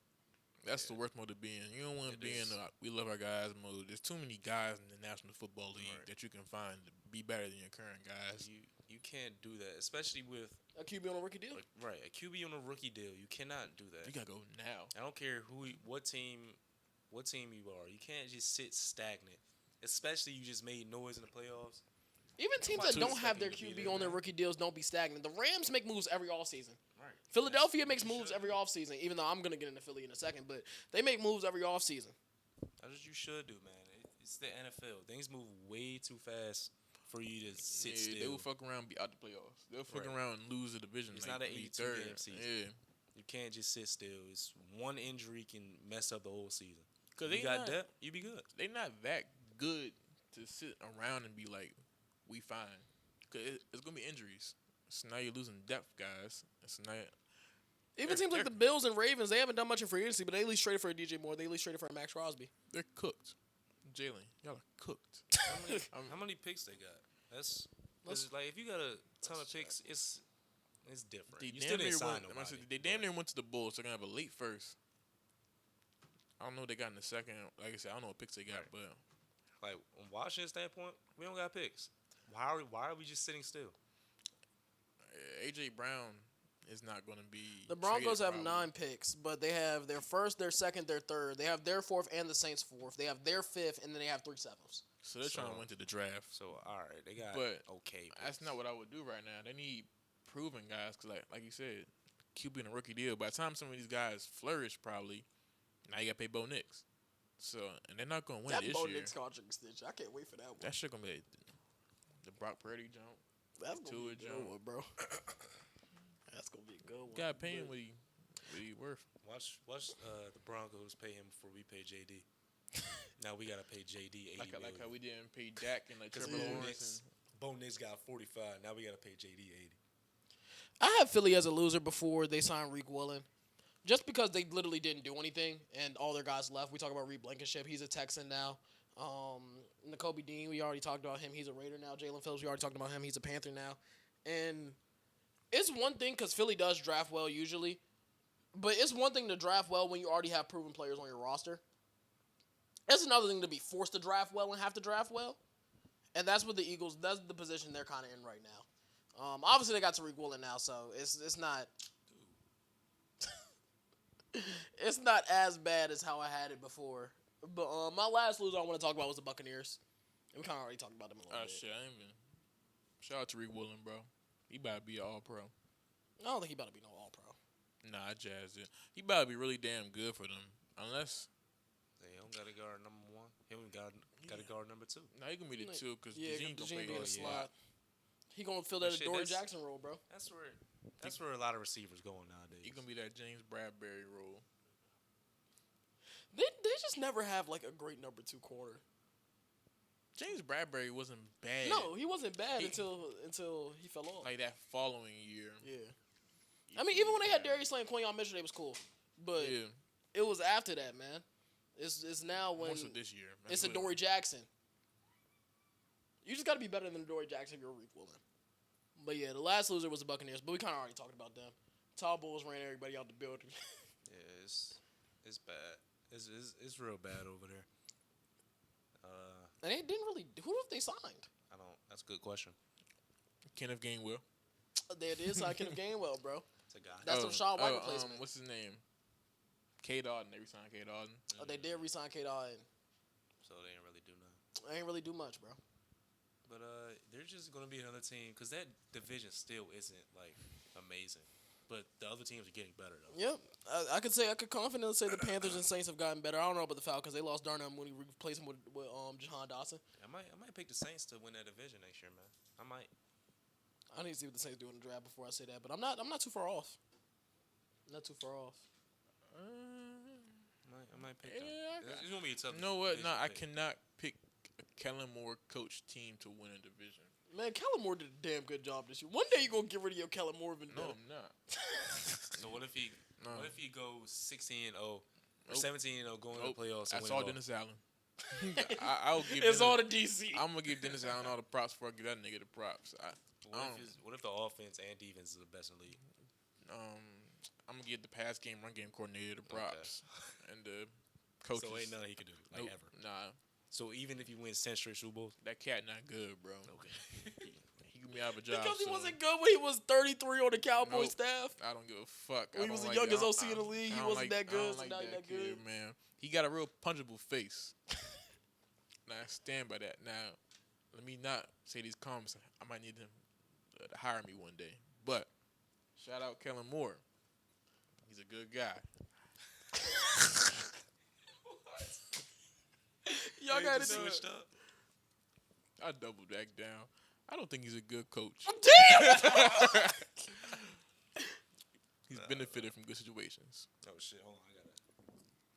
That's the worst mode to be in. You don't want to be in the we love our guys mode. There's too many guys in the National Football League that you can find to be better than your current guys. You can't do that, especially with a QB on a rookie deal. Right, a QB on a rookie deal. You cannot do that. You gotta go now. I don't care what team you are. You can't just sit stagnant. Especially you just made noise in the playoffs. Even teams that don't have their QB on their rookie deals don't be stagnant. The Rams make moves every offseason. Right. Philadelphia makes moves every offseason, even though I'm going to get into Philly in a second. But they make moves every offseason. That's what you should do, man. It's the NFL. Things move way too fast for you to sit still. They will fuck around and be out the playoffs. They'll fuck around and lose the division. It's like not an 82-game season. Yeah. You can't just sit still. It's one injury can mess up the whole season. Because you got depth, you be good. They're not that good to sit around and be like, we fine. Because it's going to be injuries. So now you're losing depth, guys. It's not. Even teams like the Bills and Ravens, they haven't done much in free agency, but they at least traded for a DJ Moore. They at least traded for a Maxx Crosby. They're cooked. Jalen, y'all are cooked. How many picks they got? That's like if you got a ton of picks, it's different. They you still didn't sign nobody. nobody. They damn near went to the Bulls. They're gonna have a late first. I don't know what they got in the second. Like I said, I don't know what picks they got, but like from Washington standpoint, we don't got picks. Why are we just sitting still? AJ Brown is not going to be. The Broncos have probably 9 picks, but they have their first, their second, their third. They have their fourth and the Saints' fourth. They have their fifth, and then they have 3 sevenths. So they're trying to win to the draft. So all right, they got okay. That's not what I would do right now. They need proven guys because, like you said, QB in a rookie deal. By the time some of these guys flourish, probably now you got to pay Bo Nix. So and they're not going to win that this Bo year. Nix contract extension, I can't wait for that one. That shit gonna be the Brock Purdy jump. That's gonna be a good one, bro. That's gonna be a good one. Gotta pay him what he worth. Watch the Broncos pay him before we pay JD. Now we gotta pay JD $80 like million. how we didn't pay Dak and like Trevor Bo Lawrence. Nix got 45. Now we gotta pay JD 80. I had Philly as a loser before they signed Reek Willen. Just because they literally didn't do anything and all their guys left. We talk about Reed Blankenship. He's a Texan now. N'Kobe Dean, we already talked about him. He's a Raider now. Jalen Phillips, we already talked about him. He's a Panther now. And it's one thing because Philly does draft well usually. But it's one thing to draft well when you already have proven players on your roster. It's another thing to be forced to draft well and have to draft well. And that's what the Eagles, that's the position they're kind of in right now. Obviously, they got Tariq Woolen now, so it's not... It's not as bad as how I had it before. But my last loser I want to talk about was the Buccaneers. And we kind of already talked about them a little bit. Shit, I ain't even. Shout out to Reek Woolen, bro. He about to be an all-pro. I don't think he about to be no all-pro. Nah, I jazzed it. He about to be really damn good for them. Unless... They don't got to guard number 1. He don't got Got to guard number 2. Now he gonna be the 2 because Yeah, Dejean gonna Dejean play be a the slot. slot. He gonna fill But that shit, Dory that's- Jackson role, bro. That's where a lot of receivers going nowadays. He gonna be that James Bradbury role. They just never have like a great number 2 corner. James Bradbury wasn't bad. No, he wasn't bad He- until he fell off. Like that following year. Yeah. I mean, even when they had Darius Slay and Quinion Mitchell, they was cool. But Yeah. it was after that, man. It's now when More so this year. it's a Dory Jackson. You just got to be better than Dory Jackson if you're equaling. But yeah, the last loser was the Buccaneers, but we kind of already talked about them. Tall Bulls ran everybody out the building. Yeah, it's bad. It's real bad over there. And they didn't really. Who have they signed? I don't. That's a good question. Kenneth Gainwell. They did sign Kenneth Gainwell, bro. It's a guy. That's some Sean White replacement. What's his name? K. Dawson. They re-signed K. Dawson. They did re-sign K. Dawson. So they didn't really do nothing. They ain't really do much, bro. But they're just gonna be another team because that division still isn't like amazing. But the other teams are getting better though. Yep, I could confidently say the Panthers and Saints have gotten better. I don't know about the Falcons. They lost Darnell Mooney, replaced him with Jahan Dotson. I might pick the Saints to win that division next year, man. I might. I need to see what the Saints do in the draft before I say that, but I'm not too far off. Not too far off. I might pick them. Yeah, It's gonna be a tough. You know what? division No, to I pick. cannot pick a Kellen Moore coach team to win a division. Man, Kellen Moore did a damn good job this year. One day you gonna get rid of your Kellen Moore vendetta. No, I'm not. So what if he? No. What if he goes 16-0 or Nope. 17-0 going to Nope. the playoffs? I and saw win it all? Dennis Allen. I'll give. It's Dennis, all the DC. I'm gonna give Dennis Allen all the props before I give that nigga the props. What if the offense and defense is the best in the league? I'm gonna give the pass game, run game coordinator the props, and the coaches. So ain't nothing he could do like Nope. ever. Nah, So even if he wins 10 straight Super Bowls, that cat not good, bro. okay. He could be out of a job. Because he soon. wasn't good when he was 33 on the Cowboys Nope. staff. I don't give a fuck. When I he was don't the like youngest that. OC in the league, I he don't wasn't that I good, don't so like now he that good. man. He got a real punchable face. Now I stand by that. Now, let me not say these comments. I might need him to hire me one day. But shout out Kellen Moore. He's a good guy. Y'all got to do switched it. up. I double back down. I don't think he's a good coach. Damn! He's benefited from good situations. Oh shit! Hold on, I got it.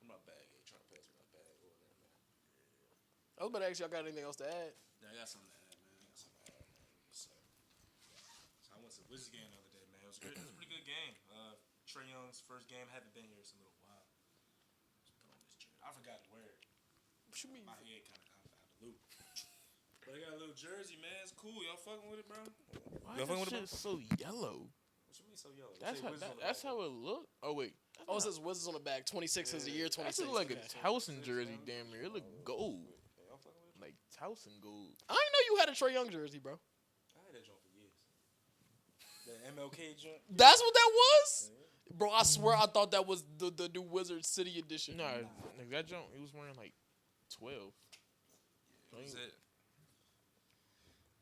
My bag. Ain't trying to pass me my bag over there, man. I was about to ask y'all got anything else to add? Yeah, I got something to add, man. So I went to the Wizards game the other day, man. It was a pretty good game. Trae Young's first game. Haven't been here in a little while. Just put on this jersey. I forgot to wear it. What you mean? My head kind of out the loop. But I got a little jersey, man. It's cool. Y'all fucking with it, bro? Why Y'all fucking with it, shit so yellow? What you mean so yellow? That's how it look. Oh wait. Oh, it says Wizards on the back. 26 is the year 26. That look like a Okay. Towson jersey, damn near. It look gold. Y'all fucking with it? Like Towson gold. I didn't know you had a Trae Young jersey, bro. I had that joint for years. The MLK joint. That's what that was? Bro, I swear I thought that was the new Wizard City edition. Nah, like that junk, he was wearing like 12. That was it.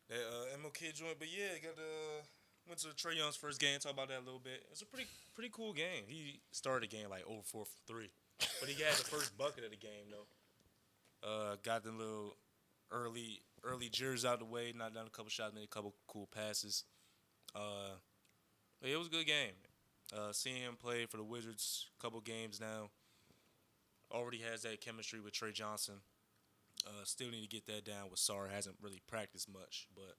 That MLK joint, but yeah, went to Trae Young's first game. Talk about that a little bit. It was a pretty cool game. He started the game like over 4 for 3, but he had the first bucket of the game though. Got the little early jerseys out the way. Knocked down a couple shots, made a couple cool passes. But it was a good game. Seeing him play for the Wizards a couple games now. Already has that chemistry with Trey Johnson. Still need to get that down with Sarr. Hasn't really practiced much, but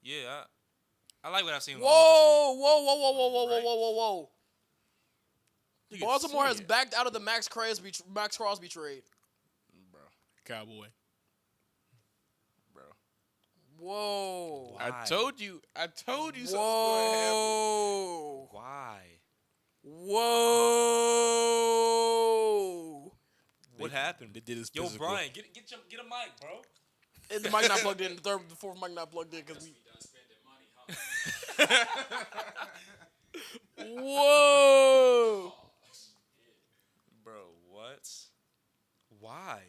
yeah, I like what I've seen. Whoa. Baltimore has backed out of the Max Crosby trade. Bro. Cowboy. Whoa. Why? I told you something. Whoa. Why? Whoa. What happened? They did his Yo, physical. Brian, get a mic, bro. And the mic not plugged in. The fourth mic not plugged in because we. Whoa. Bro, what? Why?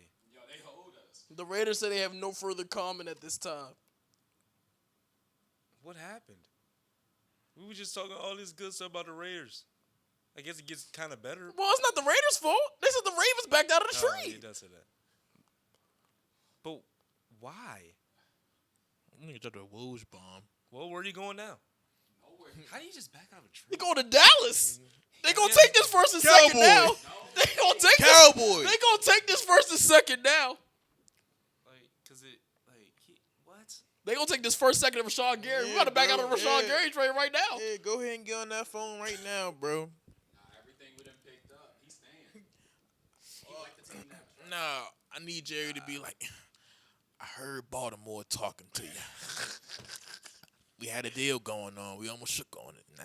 The Raiders say they have no further comment at this time. What happened? We were just talking all this good stuff about the Raiders. I guess it gets kind of better. Well, it's not the Raiders' fault. They said the Ravens backed out of the Oh, trade. it does say that. But why? Nigga dropped a Woj bomb. Well, where are you going now? How do you just back out of a He trade? going to Dallas. They gonna take this first and second now. They gonna take Cowboys. They gonna take this first and second now. What? They gonna take this first second of Rashawn Gary. We Yeah, gotta back out of bro, the Rashawn yeah. Gary trade right now. Hey, go ahead and get on that phone right now, bro. Everything we done picked up, he's staying. He like the team now. Nah, I need Jerry to be like, I heard Baltimore talking to you. We had a deal going on. We almost shook on it. Now,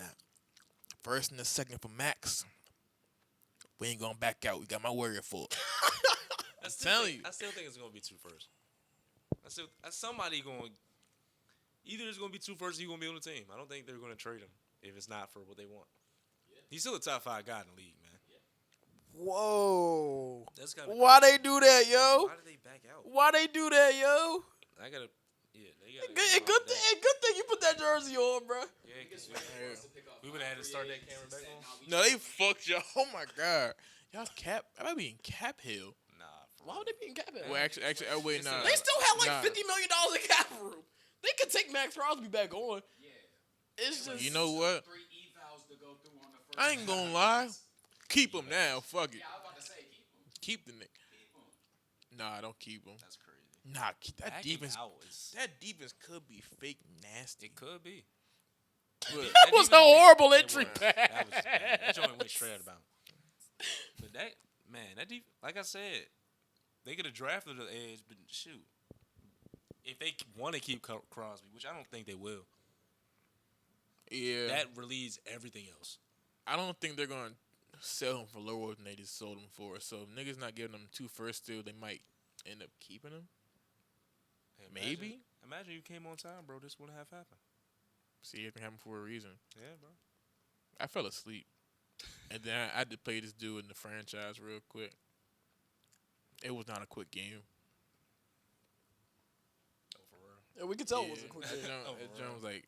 first and the second for Maxx. We ain't gonna back out. We got my word for it. I'm telling you. I still think it's gonna be 2 first. Somebody going. Either it's gonna be 2 first, or he's gonna be on the team. I don't think they're gonna trade him if it's not for what they want. Yeah. He's still a top 5 guy in the league, man. Yeah. Whoa. That's kind of Why they do that, yo? Why did they back out? Why they do that, yo? I gotta. Yeah, they gotta. Good thing you put that jersey on, bro. Yeah, because we would have had to start that camera back on. No, they fucked y'all. Oh my god, y'all cap. I might be in Cap Hill. Nah. Why would they be in cap hit? Well, actually, oh, wait, nah. They still have like Nah. $50 million in cap room. They could take Maxx Crosby back on. Yeah. It's just You know what? 3 evals to go through on the first. I ain't gonna lie. Keep him now. Fuck it. Yeah, I was about to say keep him. Keep the nigga. Keep him. Nah, don't keep him. That's crazy. Nah, that Backing defense. out is. That defense could be fake nasty. It could be. But that was a horrible entry It was. pass. That was bad. That joint went straight out of bounds. But like I said, they could have drafted the edge, but shoot, if they want to keep Crosby, which I don't think they will, yeah, that relieves everything else. I don't think they're gonna sell him for lower than they just sold him for. So if niggas not giving them 2 first still, they might end up keeping him. Hey, Maybe. Imagine you came on time, bro. This wouldn't have happened. See, it happened for a reason. Yeah, bro. I fell asleep, and then I had to play this dude in the franchise real quick. It was not a quick game. Oh, for real. Yeah, we can tell it Yeah, was a quick that game. joint was like,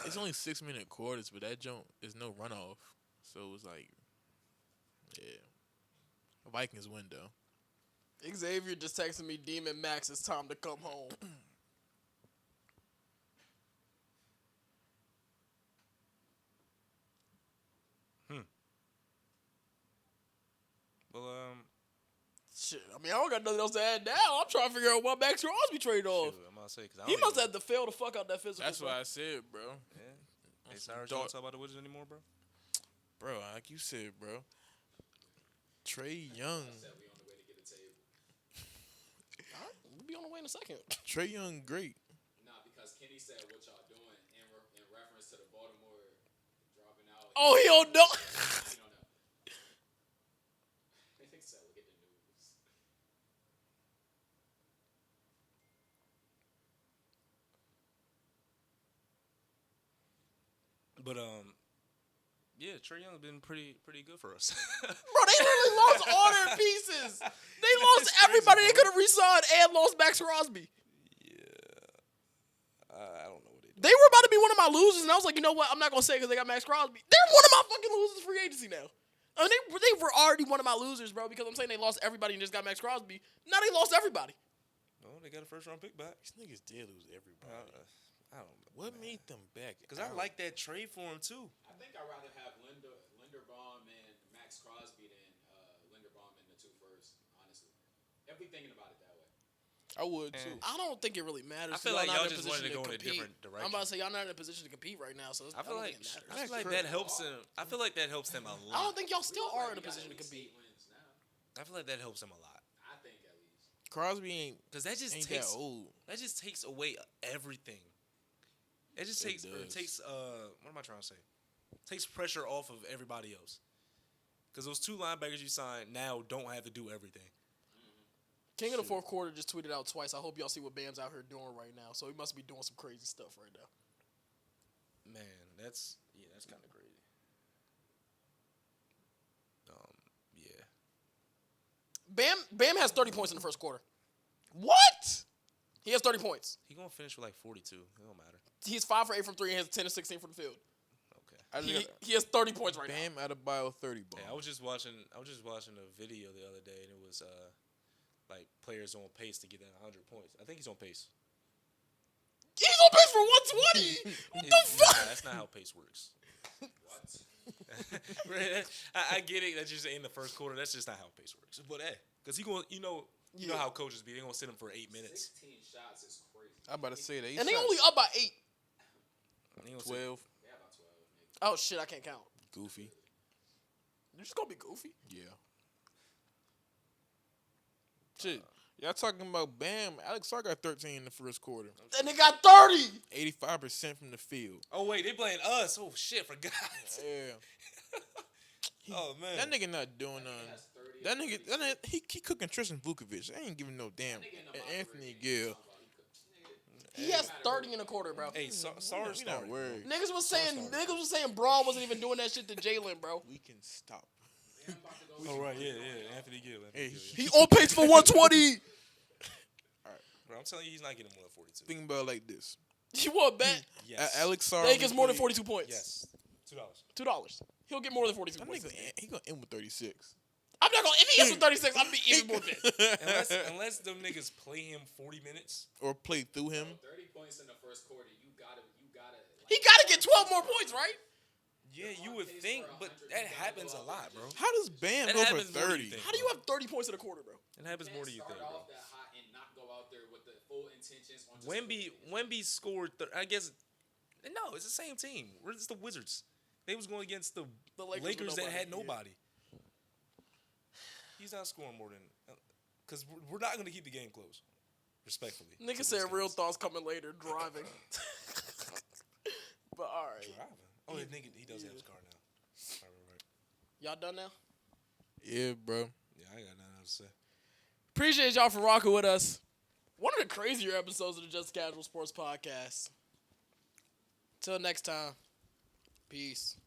it's only 6-minute quarters, but that joint is no runoff. So it was like, yeah. Vikings win though. Xavier just texted me, Demon Max, it's time to come home. Well, Shit, I mean, I don't got nothing else to add now. I'm trying to figure out what Maxx Crosby trade off. shoot, I'm gonna say because He must have to fail to fuck out that physical. That's stuff. what I said, bro. Yeah. Hey, some Cyrus, you dark- don't talk about the Wizards anymore, bro. Bro, like you said, bro. Trey Young. Said we on the way to get a table. All right, we'll be on the way in a second. Trey Young, great. Nah, because Kenny said what y'all doing in reference to the Baltimore dropping out. Oh, he don't know. You don't know. I think so. We'll get the news. But yeah, Trey Young's been pretty good for us. Bro, they literally lost all their pieces. They lost It's crazy, everybody they bro. could have re-signed and lost Maxx Crosby. I don't know what they do. They were about to be one of my losers, and I was like, you know what? I'm not going to say it because they got Maxx Crosby. They're one of my fucking losers free agency now. I mean, they were already one of my losers, bro, because I'm saying they lost everybody and just got Maxx Crosby. Now they lost everybody. Oh, they got a first round pick back. These niggas did lose everybody. I don't know. What made them back? Because I like that trade for him too. I think I'd rather have Linderbaum and Maxx Crosby than Linderbaum and the 2 first, honestly. If we thinking about it that way. I would too. I don't think it really matters. I feel like not y'all in a just wanted position to go in a compete. different direction. I'm about to say y'all not in a position to compete right now, so I feel don't like think it matters. I feel like that helps them. I feel like that helps them a lot. I don't think y'all still are in a We got position to at least compete. 8 wins now. I feel like that helps them a lot. I think at least. Crosby ain't Because that just ain't takes that old. away everything. It just takes does. what am I trying to say? Takes pressure off of everybody else. Because those 2 linebackers you signed now don't have to do everything. King of the fourth quarter just tweeted out twice. I hope y'all see what Bam's out here doing right now. So he must be doing some crazy stuff right now. Man, that's kind of crazy. Yeah. Bam has 30 points in the first quarter. What? He has 30 points. He gonna finish with like 42. It don't matter. He's 5 for 8 from 3 and has 10 of 16 from the field. Okay. I just got He has 30 points right now. Bam out of bio 30 ball. Hey, I was just watching a video the other day, and it was like players on pace to get that 100 points. I think he's on pace. He's on pace for 120. What the fuck? Nah, that's not how pace works. I get it that you're saying in the first quarter. That's just not how pace works. But hey, because he going, you know how coaches be. They gonna sit him for 8 minutes. 16 shots is crazy. I'm about to say that. And they only up by 8. 12. Yeah, about 12. Maybe. Oh shit, I can't count. Goofy. You just gonna be goofy? Yeah. Shit. Y'all talking about Bam. Alex Sarr got 13 in the first quarter. And they got 30. 85% from the field. Oh wait, they playing us. Oh shit, forgot. Yeah. Oh man, That nigga not doing nothing. That nigga, he cooking Tristan Vukovic. I ain't giving no damn. And Anthony Gill. He has 30 in a quarter, bro. Hey, Sarr We not worried. Niggas was saying Braun wasn't even doing that shit to Jalen, bro. We can stop. Oh right, yeah. Anthony Gill. Hey, He on pace for 120. Bro, I'm telling you, he's not getting more than 42. Think about it like this. You want to bet? Yes. Alex Sarr. They gets more than 42 points. Yes. $2. $2. He'll get more than 42 That points. nigga, he gonna end with 36. I'm not gonna. If he gets with 36, I'm be even more pissed. Unless them niggas play him 40 minutes. Or play through him. 30 points in the first quarter. You gotta. He gotta get 12 more points, right? Yeah, you would think, but that happens a lot, bro. How does Bam That go for happens more than you 30? think. How do you have 30 points in a quarter, bro? It happens more than you think, Start bro. off that hot and not go out there with the full intentions on just Wemby scored. I guess no, it's the same team. It's the Wizards. They was going against the Lakers Lakers with that nobody, had yeah. nobody. He's not scoring more than because we're not going to keep the game close. Respectfully, Nigga said real thoughts coming later, driving. But all right, Driving. Oh, yeah, nigga, he does have his car now. Right. y'all done now? Yeah, bro. Yeah, I got nothing else to say. Appreciate y'all for rocking with us. One of the crazier episodes of the Just Casual Sports Podcast. Till next time, peace.